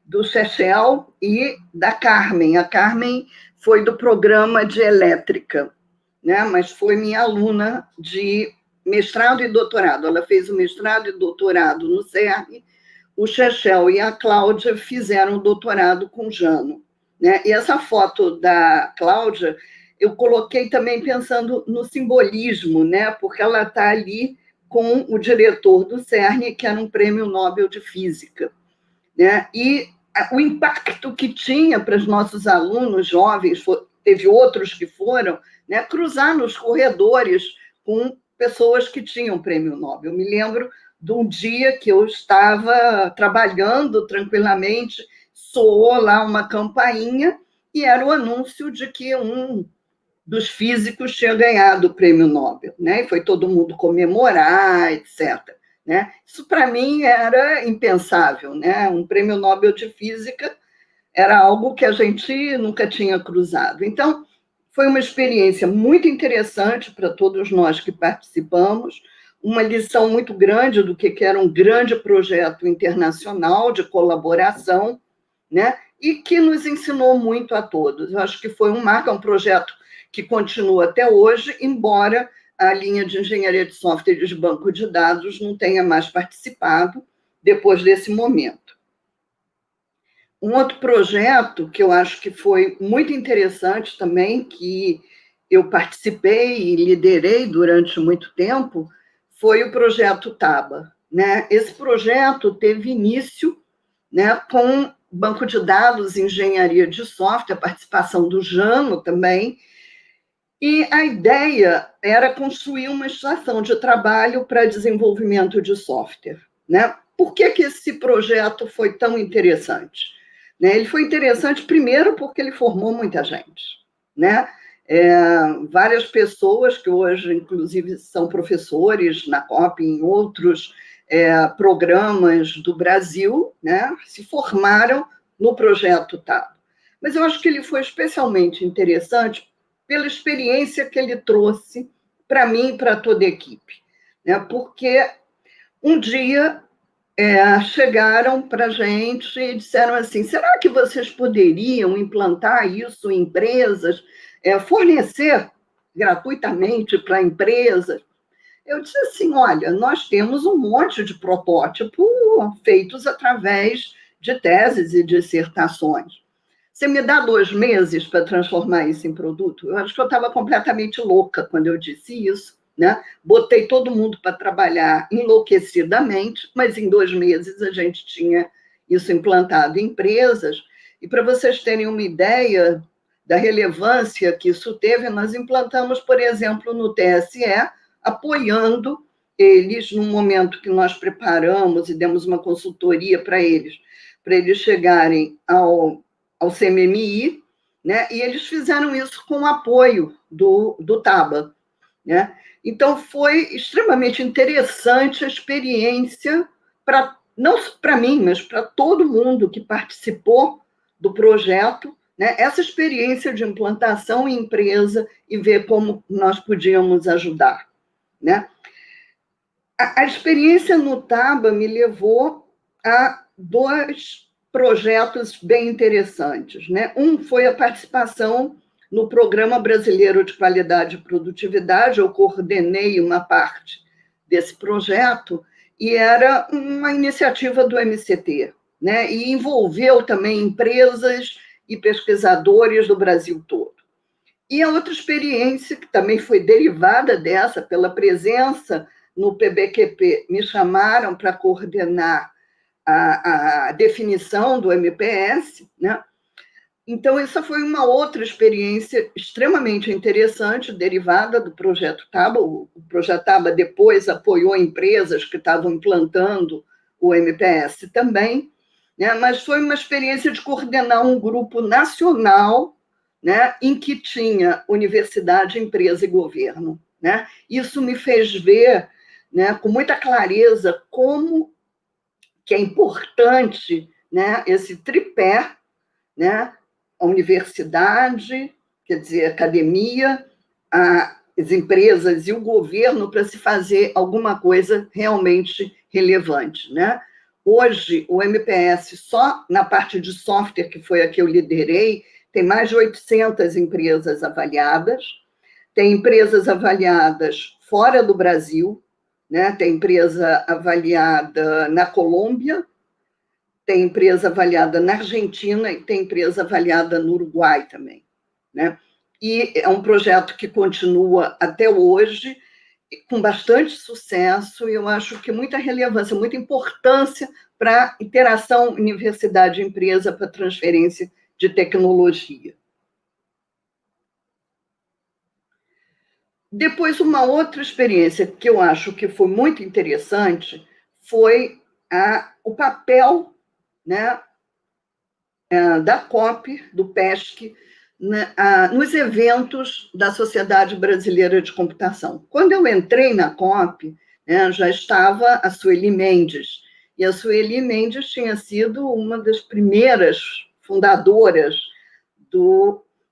[SPEAKER 4] do Chechel e da Carmen. A Carmen foi do programa de elétrica, né? Mas foi minha aluna de mestrado e doutorado. Ela fez o mestrado e doutorado no CERN, o Chechel e a Cláudia fizeram o doutorado com o Jano, né? E essa foto da Cláudia eu coloquei também pensando no simbolismo, né? Porque ela está ali com o diretor do CERN, que era um prêmio Nobel de Física, né? E o impacto que tinha para os nossos alunos jovens, teve outros que foram, né, cruzar nos corredores com pessoas que tinham prêmio Nobel. Eu me lembro de um dia que eu estava trabalhando tranquilamente, soou lá uma campainha e era o anúncio de que um dos físicos tinha ganhado o prêmio Nobel, né? E foi todo mundo comemorar, etc. Né? Isso, para mim, era impensável, né? Um prêmio Nobel de Física era algo que a gente nunca tinha cruzado. Então, foi uma experiência muito interessante para todos nós que participamos, uma lição muito grande do que era um grande projeto internacional de colaboração, né? E que nos ensinou muito a todos. Eu acho que foi um marco, um projeto que continua até hoje, embora a linha de engenharia de software e de banco de dados não tenha mais participado depois desse momento. Um outro projeto que eu acho que foi muito interessante também, que eu participei e liderei durante muito tempo, foi o projeto TABA, né? Esse projeto teve início, né, com banco de dados e engenharia de software, a participação do Jano também, e a ideia era construir uma estação de trabalho para desenvolvimento de software, né? por que esse projeto foi tão interessante? Né? Ele foi interessante, primeiro, porque ele formou muita gente, né? Várias pessoas que hoje, inclusive, são professores na COP e em outros programas do Brasil, né? Se formaram no projeto TABA. Mas eu acho que ele foi especialmente interessante pela experiência que ele trouxe para mim e para toda a equipe, né? Porque um dia chegaram para a gente e disseram assim, será que vocês poderiam implantar isso em empresas, fornecer gratuitamente para empresas? Eu disse assim, olha, nós temos um monte de protótipo feitos através de teses e dissertações. Você me dá 2 meses para transformar isso em produto? Eu acho que eu estava completamente louca quando eu disse isso, né? Botei todo mundo para trabalhar enlouquecidamente, mas em 2 meses a gente tinha isso implantado em empresas. E para vocês terem uma ideia da relevância que isso teve, nós implantamos, por exemplo, no TSE, apoiando eles no momento que nós preparamos e demos uma consultoria para eles chegarem ao CMMI, né? E eles fizeram isso com o apoio do TABA, né? Então, foi extremamente interessante a experiência, não para mim, mas para todo mundo que participou do projeto, né? Essa experiência de implantação em empresa e ver como nós podíamos ajudar, né? A experiência no TABA me levou a 2 projetos bem interessantes, né? Um foi a participação no Programa Brasileiro de Qualidade e Produtividade. Eu coordenei uma parte desse projeto e era uma iniciativa do MCT, né? E envolveu também empresas e pesquisadores do Brasil todo. E a outra experiência, que também foi derivada dessa, pela presença no PBQP, me chamaram para coordenar a definição do MPS, né? Então, essa foi uma outra experiência extremamente interessante, derivada do Projeto TABA. O Projeto TABA depois apoiou empresas que estavam implantando o MPS também, né? Mas foi uma experiência de coordenar um grupo nacional, né, em que tinha universidade, empresa e governo, né? Isso me fez ver, né, com muita clareza como que é importante, né, esse tripé, né, a universidade, quer dizer, a academia, as empresas e o governo para se fazer alguma coisa realmente relevante, né? Hoje, o MPS, só na parte de software, que foi a que eu liderei, tem mais de 800 empresas avaliadas, tem empresas avaliadas fora do Brasil, né? Tem empresa avaliada na Colômbia, tem empresa avaliada na Argentina e tem empresa avaliada no Uruguai também, né? E é um projeto que continua até hoje, com bastante sucesso, e eu acho que muita relevância, muita importância para a interação universidade-empresa para transferência de tecnologia. Depois, uma outra experiência que eu acho que foi muito interessante foi o papel, né, da COP, do PESC, nos eventos da Sociedade Brasileira de Computação. Quando eu entrei na COP, né, já estava a Sueli Mendes, e a Sueli Mendes tinha sido uma das primeiras fundadoras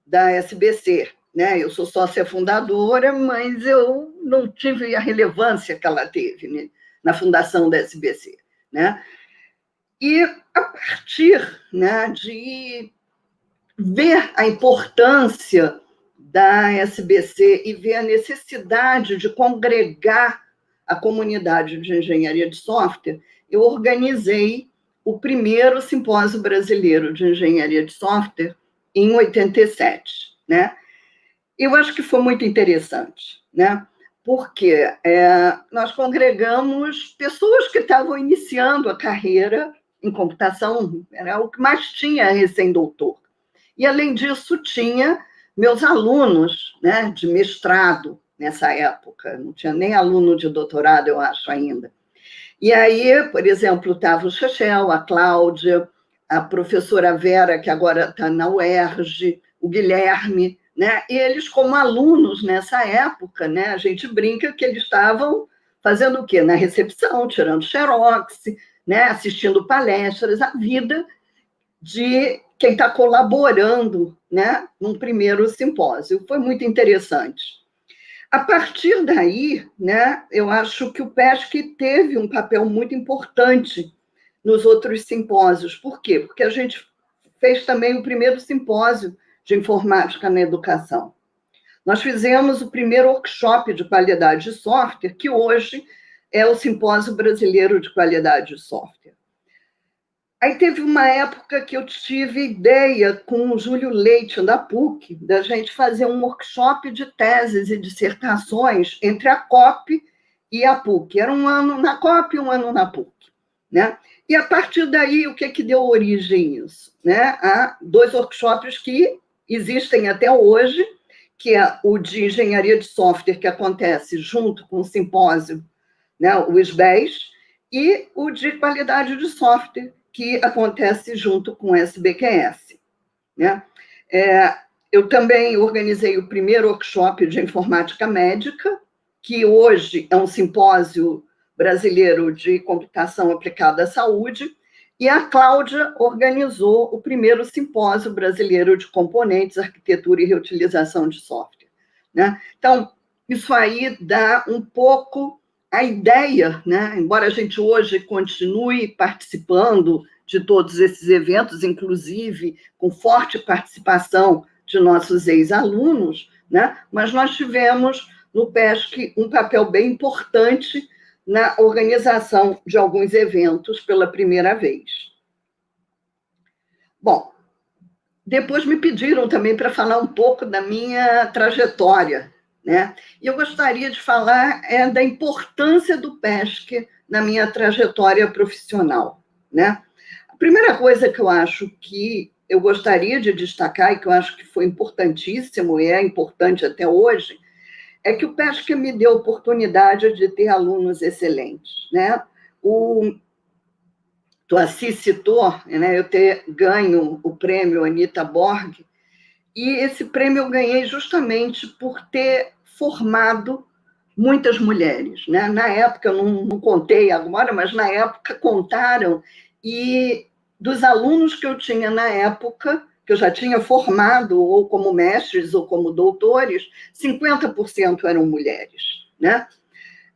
[SPEAKER 4] da SBC, né? Eu sou sócia fundadora, mas eu não tive a relevância que ela teve, né, na fundação da SBC, né? E a partir, né, de ver a importância da SBC e ver a necessidade de congregar a comunidade de engenharia de software, eu organizei o primeiro simpósio brasileiro de engenharia de software em 87, né? Eu acho que foi muito interessante, né? Porque nós congregamos pessoas que estavam iniciando a carreira em computação, era o que mais tinha recém-doutor. E, além disso, tinha meus alunos, né, de mestrado nessa época, não tinha nem aluno de doutorado, eu acho, ainda. E aí, por exemplo, estava o Chechel, a Cláudia, a professora Vera, que agora está na UERJ, o Guilherme, né? E eles, como alunos nessa época, né? A gente brinca que eles estavam fazendo o quê? Na recepção, tirando xerox, né? Assistindo palestras, a vida de quem está colaborando, né? Num primeiro simpósio. Foi muito interessante. A partir daí, né, eu acho que o PESC teve um papel muito importante nos outros simpósios. Por quê? Porque a gente fez também o primeiro simpósio de informática na educação. Nós fizemos o primeiro workshop de qualidade de software, que hoje é o Simpósio Brasileiro de Qualidade de Software. Aí teve uma época que eu tive ideia com o Júlio Leite, da PUC, da gente fazer um workshop de teses e dissertações entre a COP e a PUC. Era um ano na COP e um ano na PUC, né? E, a partir daí, o que deu origem a isso? Né? Há 2 workshops que existem até hoje, que é o de engenharia de software, que acontece junto com o simpósio, né, o SBES, e o de qualidade de software, que acontece junto com o SBQS. Né? Eu também organizei o primeiro workshop de informática médica, que hoje é um simpósio brasileiro de computação aplicada à saúde, e a Cláudia organizou o primeiro simpósio brasileiro de componentes, arquitetura e reutilização de software. Né? Então, isso aí dá um pouco a ideia, né? Embora a gente hoje continue participando de todos esses eventos, inclusive com forte participação de nossos ex-alunos, né? Mas nós tivemos no PESC um papel bem importante na organização de alguns eventos pela primeira vez. Bom, depois me pediram também para falar um pouco da minha trajetória, né? E eu gostaria de falar da importância do PESC na minha trajetória profissional, né? A primeira coisa que eu acho que eu gostaria de destacar, e que eu acho que foi importantíssimo, e é importante até hoje, é que o PESC me deu a oportunidade de ter alunos excelentes, né? O Toassi citou, né, eu ter ganho o prêmio Anita Borg, e esse prêmio eu ganhei justamente por ter formado muitas mulheres, né? Na época, eu não contei agora, mas na época contaram, e dos alunos que eu tinha na época, que eu já tinha formado, ou como mestres, ou como doutores, 50% eram mulheres, né?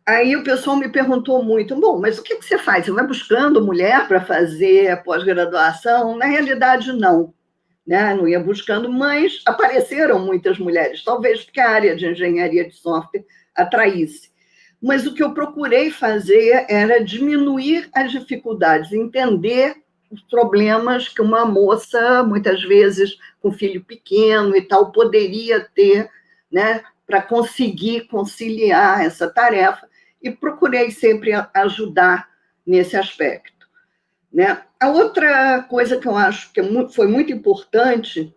[SPEAKER 4] Aí o pessoal me perguntou muito, bom, mas o que você faz? Você vai buscando mulher para fazer a pós-graduação? Na realidade, não. Né? Não ia buscando, mas apareceram muitas mulheres, talvez porque a área de engenharia de software atraísse. Mas o que eu procurei fazer era diminuir as dificuldades, entender os problemas que uma moça, muitas vezes com filho pequeno e tal, poderia ter, né, para conseguir conciliar essa tarefa, e procurei sempre ajudar nesse aspecto. Né? A outra coisa que eu acho que foi muito importante,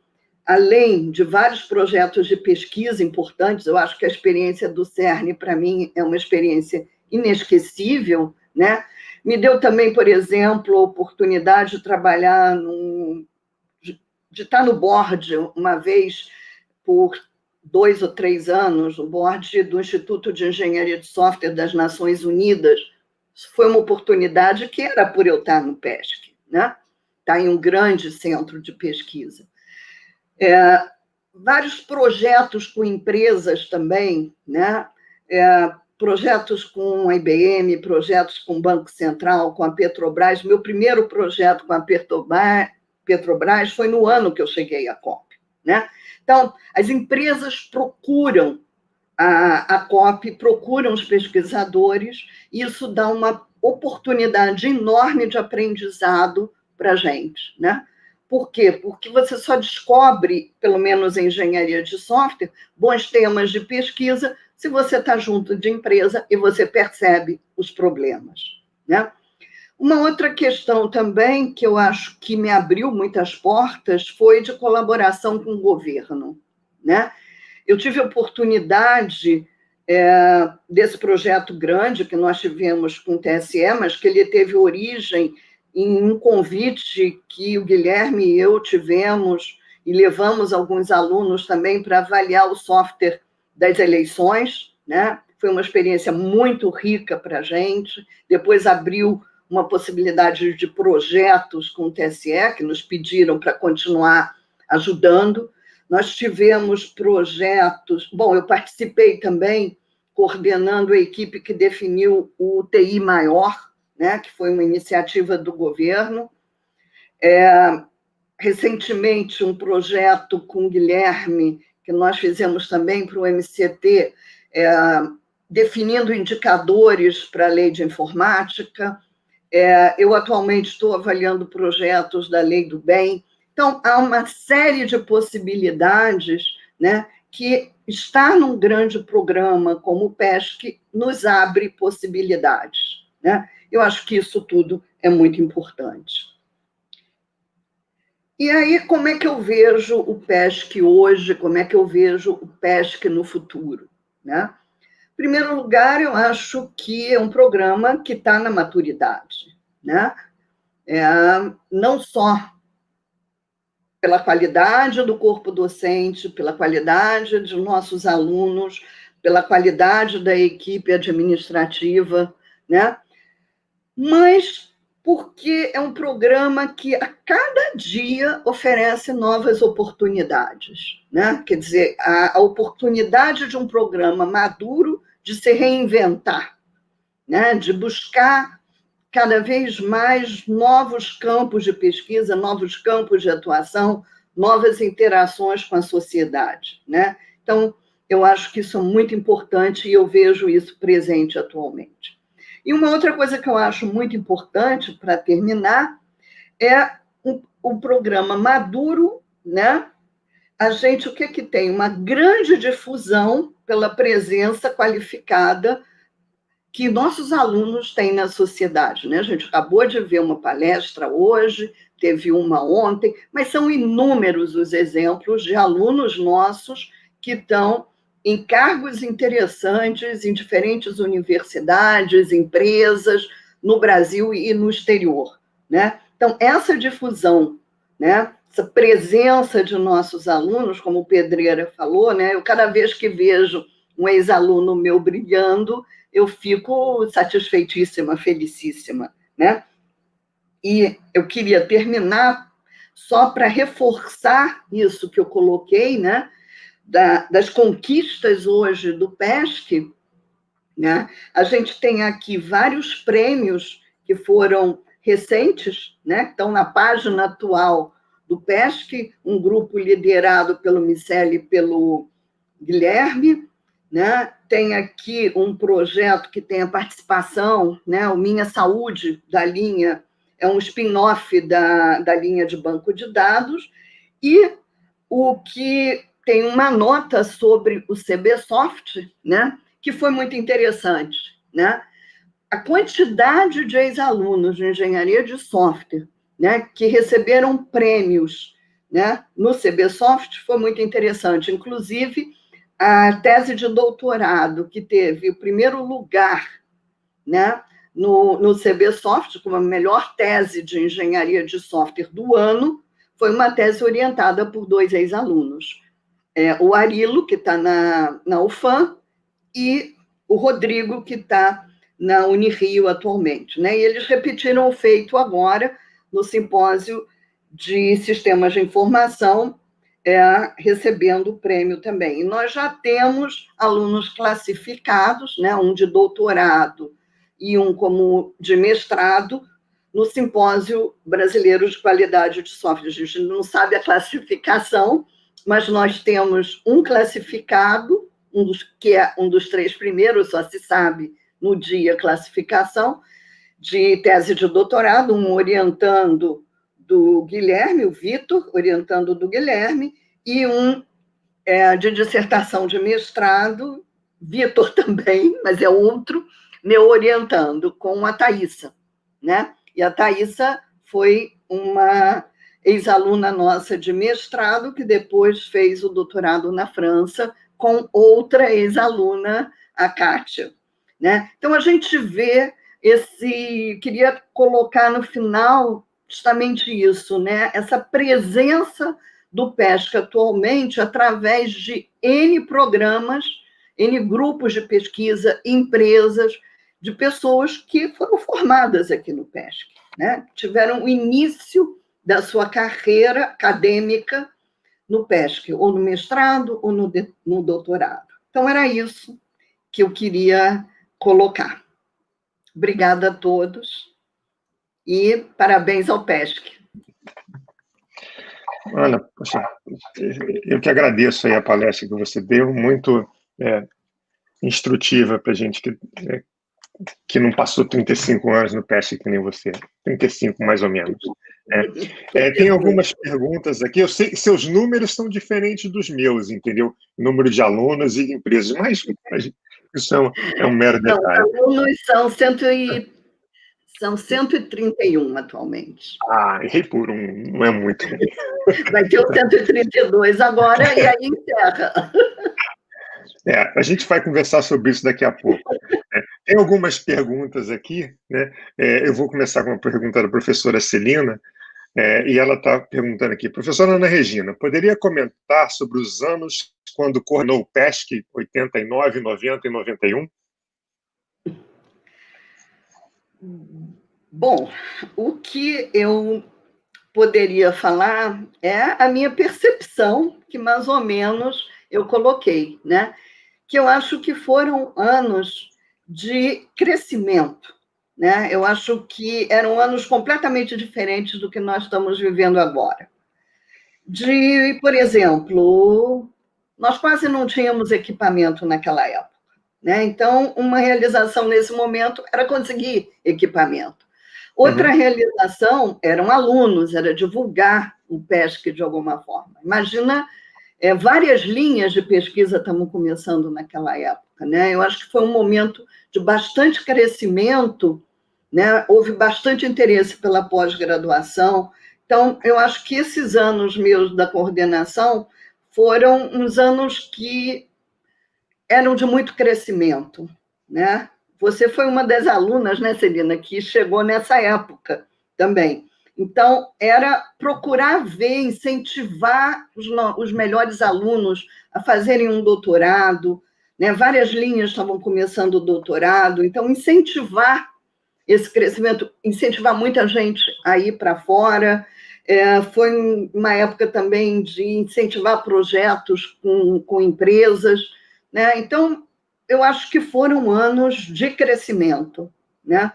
[SPEAKER 4] além de vários projetos de pesquisa importantes, eu acho que a experiência do CERN, para mim, é uma experiência inesquecível, né? Me deu também, por exemplo, a oportunidade de trabalhar, de estar no board uma vez por 2 ou 3 anos, o board do Instituto de Engenharia de Software das Nações Unidas. Foi uma oportunidade que era por eu estar no PESC, né? Estar em um grande centro de pesquisa. Vários projetos com empresas também, né? Projetos com a IBM, projetos com o Banco Central, com a Petrobras. Meu primeiro projeto com a Petrobras foi no ano que eu cheguei à COP, né? Então, as empresas procuram a COP, procuram os pesquisadores, e isso dá uma oportunidade enorme de aprendizado para a gente, né? Por quê? Porque você só descobre, pelo menos em engenharia de software, bons temas de pesquisa se você está junto de empresa e você percebe os problemas, né? Uma outra questão também que eu acho que me abriu muitas portas foi de colaboração com o governo, né? Eu tive a oportunidade desse projeto grande que nós tivemos com o TSE, mas que ele teve origem em um convite que o Guilherme e eu tivemos e levamos alguns alunos também para avaliar o software das eleições, né? Foi uma experiência muito rica para a gente. Depois abriu uma possibilidade de projetos com o TSE, que nos pediram para continuar ajudando. Nós tivemos projetos... Bom, eu participei também coordenando a equipe que definiu o TI Maior, né, que foi uma iniciativa do governo. Recentemente, um projeto com o Guilherme, que nós fizemos também para o MCT, definindo indicadores para a lei de informática. Eu atualmente estou avaliando projetos da Lei do Bem. Então, há uma série de possibilidades, né, que estar num grande programa como o PESC nos abre possibilidades, né? Eu acho que isso tudo é muito importante. E aí, como é que eu vejo o PESC hoje? Como é que eu vejo o PESC no futuro, né? Em primeiro lugar, eu acho que é um programa que está na maturidade, né? Não só pela qualidade do corpo docente, pela qualidade de nossos alunos, pela qualidade da equipe administrativa, né? Mas porque é um programa que a cada dia oferece novas oportunidades, né? Quer dizer, a oportunidade de um programa maduro de se reinventar, né? De buscar cada vez mais novos campos de pesquisa, novos campos de atuação, novas interações com a sociedade, né? Então, eu acho que isso é muito importante e eu vejo isso presente atualmente. E uma outra coisa que eu acho muito importante, para terminar, é o programa maduro, né? A gente, o que tem? Uma grande difusão pela presença qualificada que nossos alunos têm na sociedade, né? A gente acabou de ver uma palestra hoje, teve uma ontem, mas são inúmeros os exemplos de alunos nossos que estão em cargos interessantes em diferentes universidades, empresas, no Brasil e no exterior, né? Então, essa difusão, né? Essa presença de nossos alunos, como o Pedreira falou, né? Eu, cada vez que vejo um ex-aluno meu brilhando, eu fico satisfeitíssima, felicíssima, né? E eu queria terminar só para reforçar isso que eu coloquei, né? Das conquistas hoje do PESC, né? A gente tem aqui vários prêmios que foram recentes, né? Estão na página atual do PESC, um grupo liderado pelo Miceli e pelo Guilherme, né? Tem aqui um projeto que tem a participação, né? O Minha Saúde, da linha, é um spin-off da linha de banco de dados, e o que tem uma nota sobre o CBSoft, né? Que foi muito interessante, né? A quantidade de ex-alunos de engenharia de software, né, que receberam prêmios, né, no CBSoft foi muito interessante. Inclusive, a tese de doutorado que teve o primeiro lugar, né, no CBSoft, como a melhor tese de engenharia de software do ano, foi uma tese orientada por 2 ex-alunos. O Arilo, que está na UFAM, e o Rodrigo, que está na Unirio atualmente, né? E eles repetiram o feito agora no simpósio de sistemas de informação, recebendo o prêmio também. E nós já temos alunos classificados, né? Um de doutorado e um como de mestrado, no Simpósio Brasileiro de Qualidade de Software. A gente não sabe a classificação, mas nós temos um classificado, que é um dos 3 primeiros, só se sabe no dia classificação, de tese de doutorado, um orientando do Guilherme, o Vitor, orientando do Guilherme, e um de dissertação de mestrado, Vitor também, mas é outro, meu orientando, com a Thaísa, né? E a Thaísa foi uma ex-aluna nossa de mestrado, que depois fez o doutorado na França, com outra ex-aluna a Kátia, né? Então, a gente vê queria colocar no final justamente isso, né? Essa presença do PESC atualmente através de N programas, N grupos de pesquisa, empresas, de pessoas que foram formadas aqui no PESC, né? Tiveram o início da sua carreira acadêmica no PESC, ou no mestrado, ou no doutorado. Então, era isso que eu queria colocar. Obrigada a todos e parabéns ao PESC.
[SPEAKER 3] Ana, poxa, eu que agradeço aí a palestra que você deu, muito instrutiva para a gente que não passou 35 anos no PESC que nem você, 35 mais ou menos. Tem algumas perguntas aqui, eu sei que seus números são diferentes dos meus, entendeu? Número de alunos e empresas, mas isso é um mero detalhe.
[SPEAKER 4] Não, alunos são 131 atualmente.
[SPEAKER 3] Errei por um, não é muito.
[SPEAKER 4] Vai ter o 132 agora e aí encerra.
[SPEAKER 3] A gente vai conversar sobre isso daqui a pouco. Tem algumas perguntas aqui, né? Eu vou começar com uma pergunta da professora Celina, e ela está perguntando aqui, professora Ana Regina, poderia comentar sobre os anos quando coordenou o PESC, 89, 90 e 91?
[SPEAKER 4] Bom, o que eu poderia falar é a minha percepção, que mais ou menos eu coloquei, né? Que eu acho que foram anos de crescimento, né? Eu acho que eram anos completamente diferentes do que nós estamos vivendo agora. Por exemplo, nós quase não tínhamos equipamento naquela época, né? Então, uma realização nesse momento era conseguir equipamento. Outra realização eram alunos, era divulgar o PESC de alguma forma. Imagina, várias linhas de pesquisa estavam começando naquela época, né? Eu acho que foi um momento de bastante crescimento, né? Houve bastante interesse pela pós-graduação. Então, eu acho que esses anos meus da coordenação foram uns anos que eram de muito crescimento, né? Você foi uma das alunas, né, Celina, que chegou nessa época também. Então, era procurar ver, incentivar os melhores alunos a fazerem um doutorado, né? Várias linhas estavam começando o doutorado, então, incentivar esse crescimento, incentivar muita gente a ir para fora. Foi uma época também de incentivar projetos com empresas, né? Então, eu acho que foram anos de crescimento, né?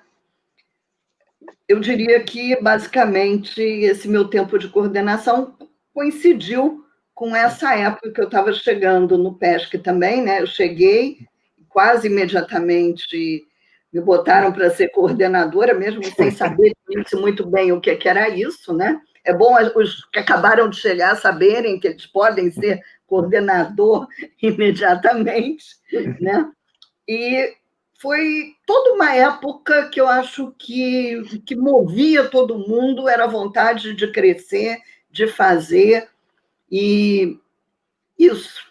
[SPEAKER 4] Eu diria que, basicamente, esse meu tempo de coordenação coincidiu com essa época que eu estava chegando no PESC também, né? Eu cheguei, quase imediatamente me botaram para ser coordenadora, mesmo sem saber muito bem o que era isso, né? É bom os que acabaram de chegar saberem que eles podem ser coordenador imediatamente, né? E foi toda uma época que eu acho que movia todo mundo, era a vontade de crescer, de fazer, e isso.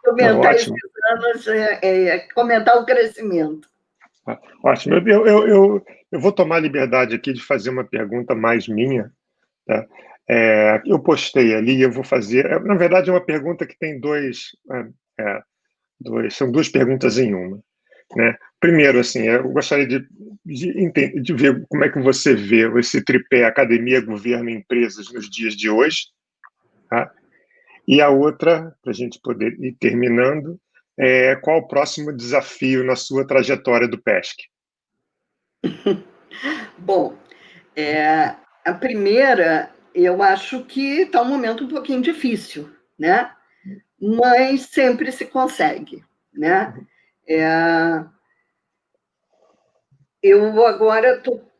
[SPEAKER 4] Comentar esses anos comentar o crescimento.
[SPEAKER 3] Ótimo. Eu vou tomar a liberdade aqui de fazer uma pergunta mais minha, tá? Eu postei ali, eu vou fazer... Na verdade, é uma pergunta que tem são duas perguntas em uma, né? Primeiro, assim, eu gostaria de ver como é que você vê esse tripé academia, governo e empresas nos dias de hoje, tá? E a outra, para a gente poder ir terminando, qual o próximo desafio na sua trajetória do PESC?
[SPEAKER 4] Bom, a primeira, eu acho que está um momento um pouquinho difícil, né? Mas sempre se consegue, né? Eu agora estou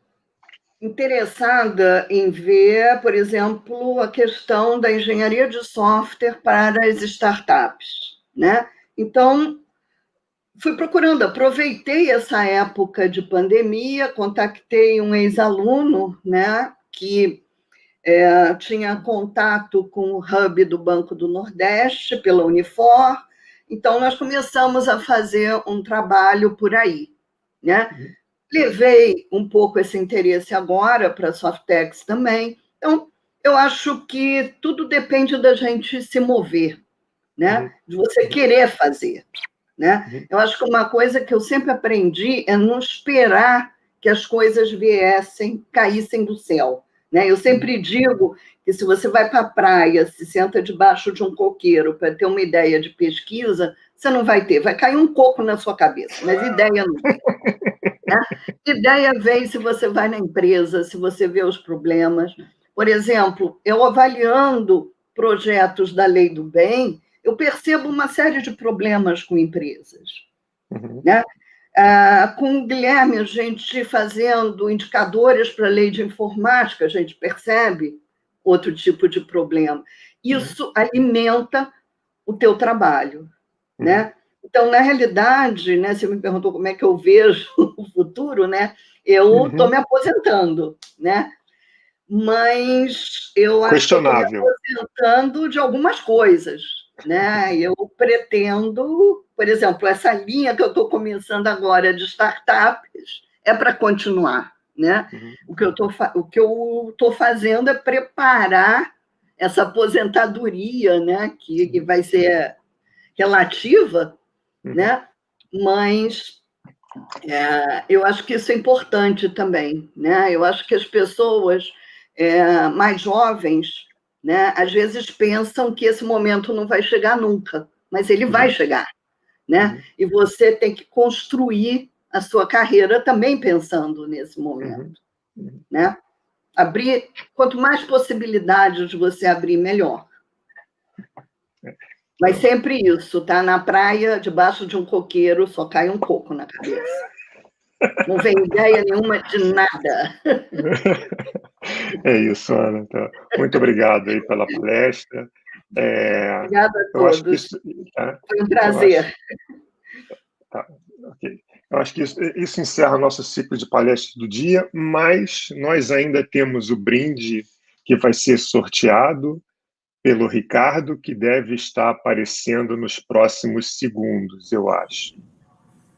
[SPEAKER 4] interessada em ver, por exemplo, a questão da engenharia de software para as startups, né? Então, fui procurando, aproveitei essa época de pandemia, contactei um ex-aluno, né, que tinha contato com o Hub do Banco do Nordeste, pela Unifor, Então, nós começamos a fazer um trabalho por aí, né? Levei um pouco esse interesse agora para Softex também. Então, eu acho que tudo depende da gente se mover, né? De você querer fazer, né? Eu acho que uma coisa que eu sempre aprendi é não esperar que as coisas caíssem do céu, né? Eu sempre digo que se você vai para a praia, se senta debaixo de um coqueiro para ter uma ideia de pesquisa, você não vai ter, vai cair um coco na sua cabeça, mas ideia não tem. Né? Ideia vem se você vai na empresa, se você vê os problemas. Por exemplo, eu avaliando projetos da Lei do Bem, eu percebo uma série de problemas com empresas. Né? Com o Guilherme, a gente fazendo indicadores para a Lei de Informática, a gente percebe outro tipo de problema. Isso alimenta o teu trabalho. Né? Então, na realidade, né, você me perguntou como é que eu vejo o futuro, né? Eu estou me aposentando, né? Mas eu acho que eu estou me aposentando de algumas coisas, né? Eu pretendo, por exemplo, essa linha que eu estou começando agora de startups é para continuar, né? O que eu estou fazendo é preparar essa aposentadoria, né? Que vai ser relativa, né? Mas eu acho que isso é importante também, né? Eu acho que as pessoas mais jovens, né, às vezes pensam que esse momento não vai chegar nunca, mas ele vai chegar, né? E você tem que construir a sua carreira também pensando nesse momento, né? Quanto mais possibilidades você abrir, melhor. Mas sempre isso, tá? Na praia, debaixo de um coqueiro, só cai um coco na cabeça. Não vem ideia nenhuma de nada.
[SPEAKER 3] É isso, Ana. Então, muito obrigado aí pela palestra.
[SPEAKER 4] Obrigada a todos. Foi um prazer.
[SPEAKER 3] Ok. Eu acho que isso encerra nosso ciclo de palestras do dia, mas nós ainda temos o brinde que vai ser sorteado pelo Ricardo, que deve estar aparecendo nos próximos segundos, eu acho.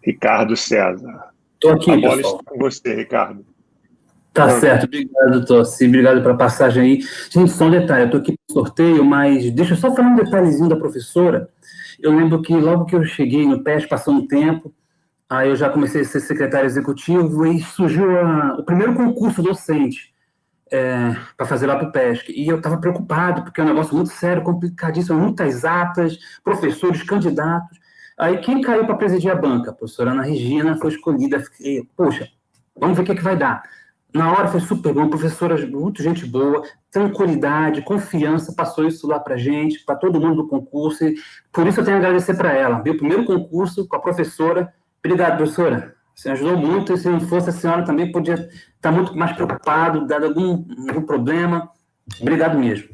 [SPEAKER 3] Ricardo César.
[SPEAKER 5] Estou aqui,
[SPEAKER 3] a bola
[SPEAKER 5] pessoal.
[SPEAKER 3] está com você, Ricardo.
[SPEAKER 5] Tá certo, obrigado, Tossi. Obrigado pela passagem aí. Gente, só um detalhe, eu estou aqui no sorteio, mas deixa eu só falar um detalhezinho da professora. Eu lembro que logo que eu cheguei no PES, passou um tempo, aí eu já comecei a ser secretário executivo e surgiu o primeiro concurso docente para fazer lá para o PESC. E eu estava preocupado, porque é um negócio muito sério, complicadíssimo, muitas atas, professores, candidatos. Aí quem caiu para presidir a banca? A professora Ana Regina foi escolhida. Fiquei, poxa, vamos ver o que vai dar. Na hora foi super bom, professora, muito gente boa, tranquilidade, confiança, passou isso lá para gente, para todo mundo do concurso, e por isso eu tenho a agradecer para ela. Meu primeiro concurso com a professora. Obrigado, professora. Você ajudou muito, e se não fosse a senhora também podia estar muito mais preocupado, dado algum problema. Obrigado mesmo.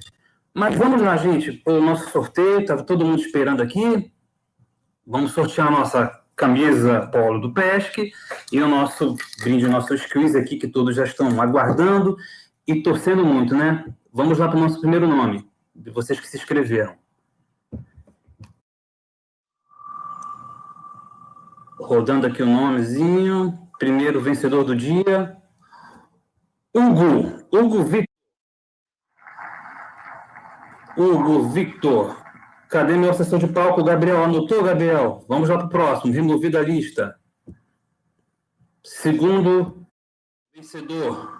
[SPEAKER 5] Mas vamos lá, gente, para o nosso sorteio, estava todo mundo esperando aqui. Vamos sortear a nossa camisa polo do PESC e o nosso brinde, nossos quiz aqui, que todos já estão aguardando e torcendo muito, né? Vamos lá para o nosso primeiro nome, de vocês que se inscreveram. Rodando aqui o nomezinho. Primeiro vencedor do dia. Hugo Victor. Cadê meu assessor de palco, Gabriel? Anotou, Gabriel? Vamos lá para o próximo. Removido a lista. Segundo vencedor.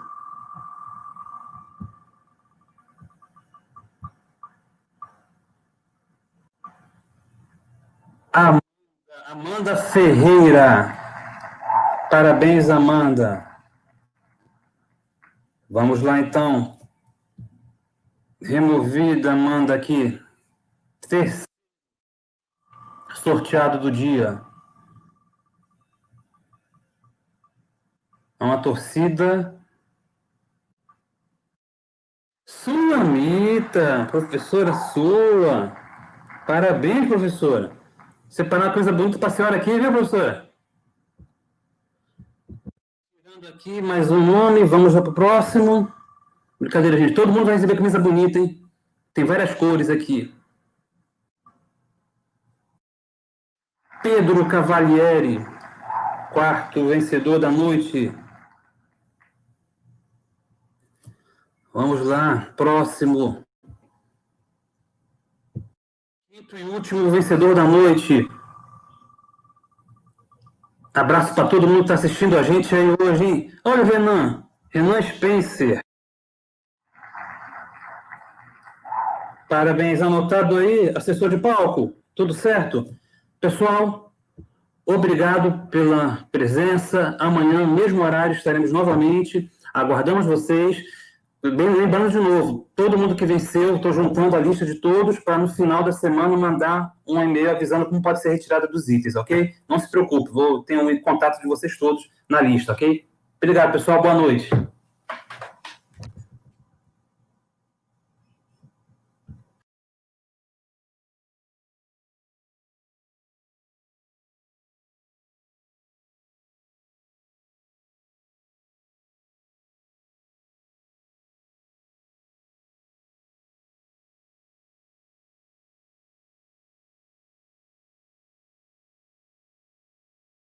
[SPEAKER 5] Amanda Ferreira. Parabéns, Amanda. Vamos lá, então. Removida, Amanda, aqui. Terceiro sorteado do dia. É uma torcida. Sulamita, professora Sula. Parabéns, professora. Separar uma coisa bonita para a senhora aqui, viu, professora? Tirando aqui mais um nome, vamos lá para o próximo. Brincadeira, gente. Todo mundo vai receber camisa bonita, hein? Tem várias cores aqui. Pedro Cavalieri, quarto vencedor da noite. Vamos lá, próximo. Quinto e último vencedor da noite. Abraço para todo mundo que está assistindo a gente aí hoje, hein? Olha o Renan Spencer. Parabéns, anotado aí, assessor de palco, tudo certo? Pessoal, obrigado pela presença. Amanhã, mesmo horário, estaremos novamente. Aguardamos vocês. Lembrando de novo, todo mundo que venceu, estou juntando a lista de todos para no final da semana mandar um e-mail avisando como pode ser retirada dos itens, ok? Não se preocupe, vou ter um contato de vocês todos na lista, ok? Obrigado, pessoal. Boa noite.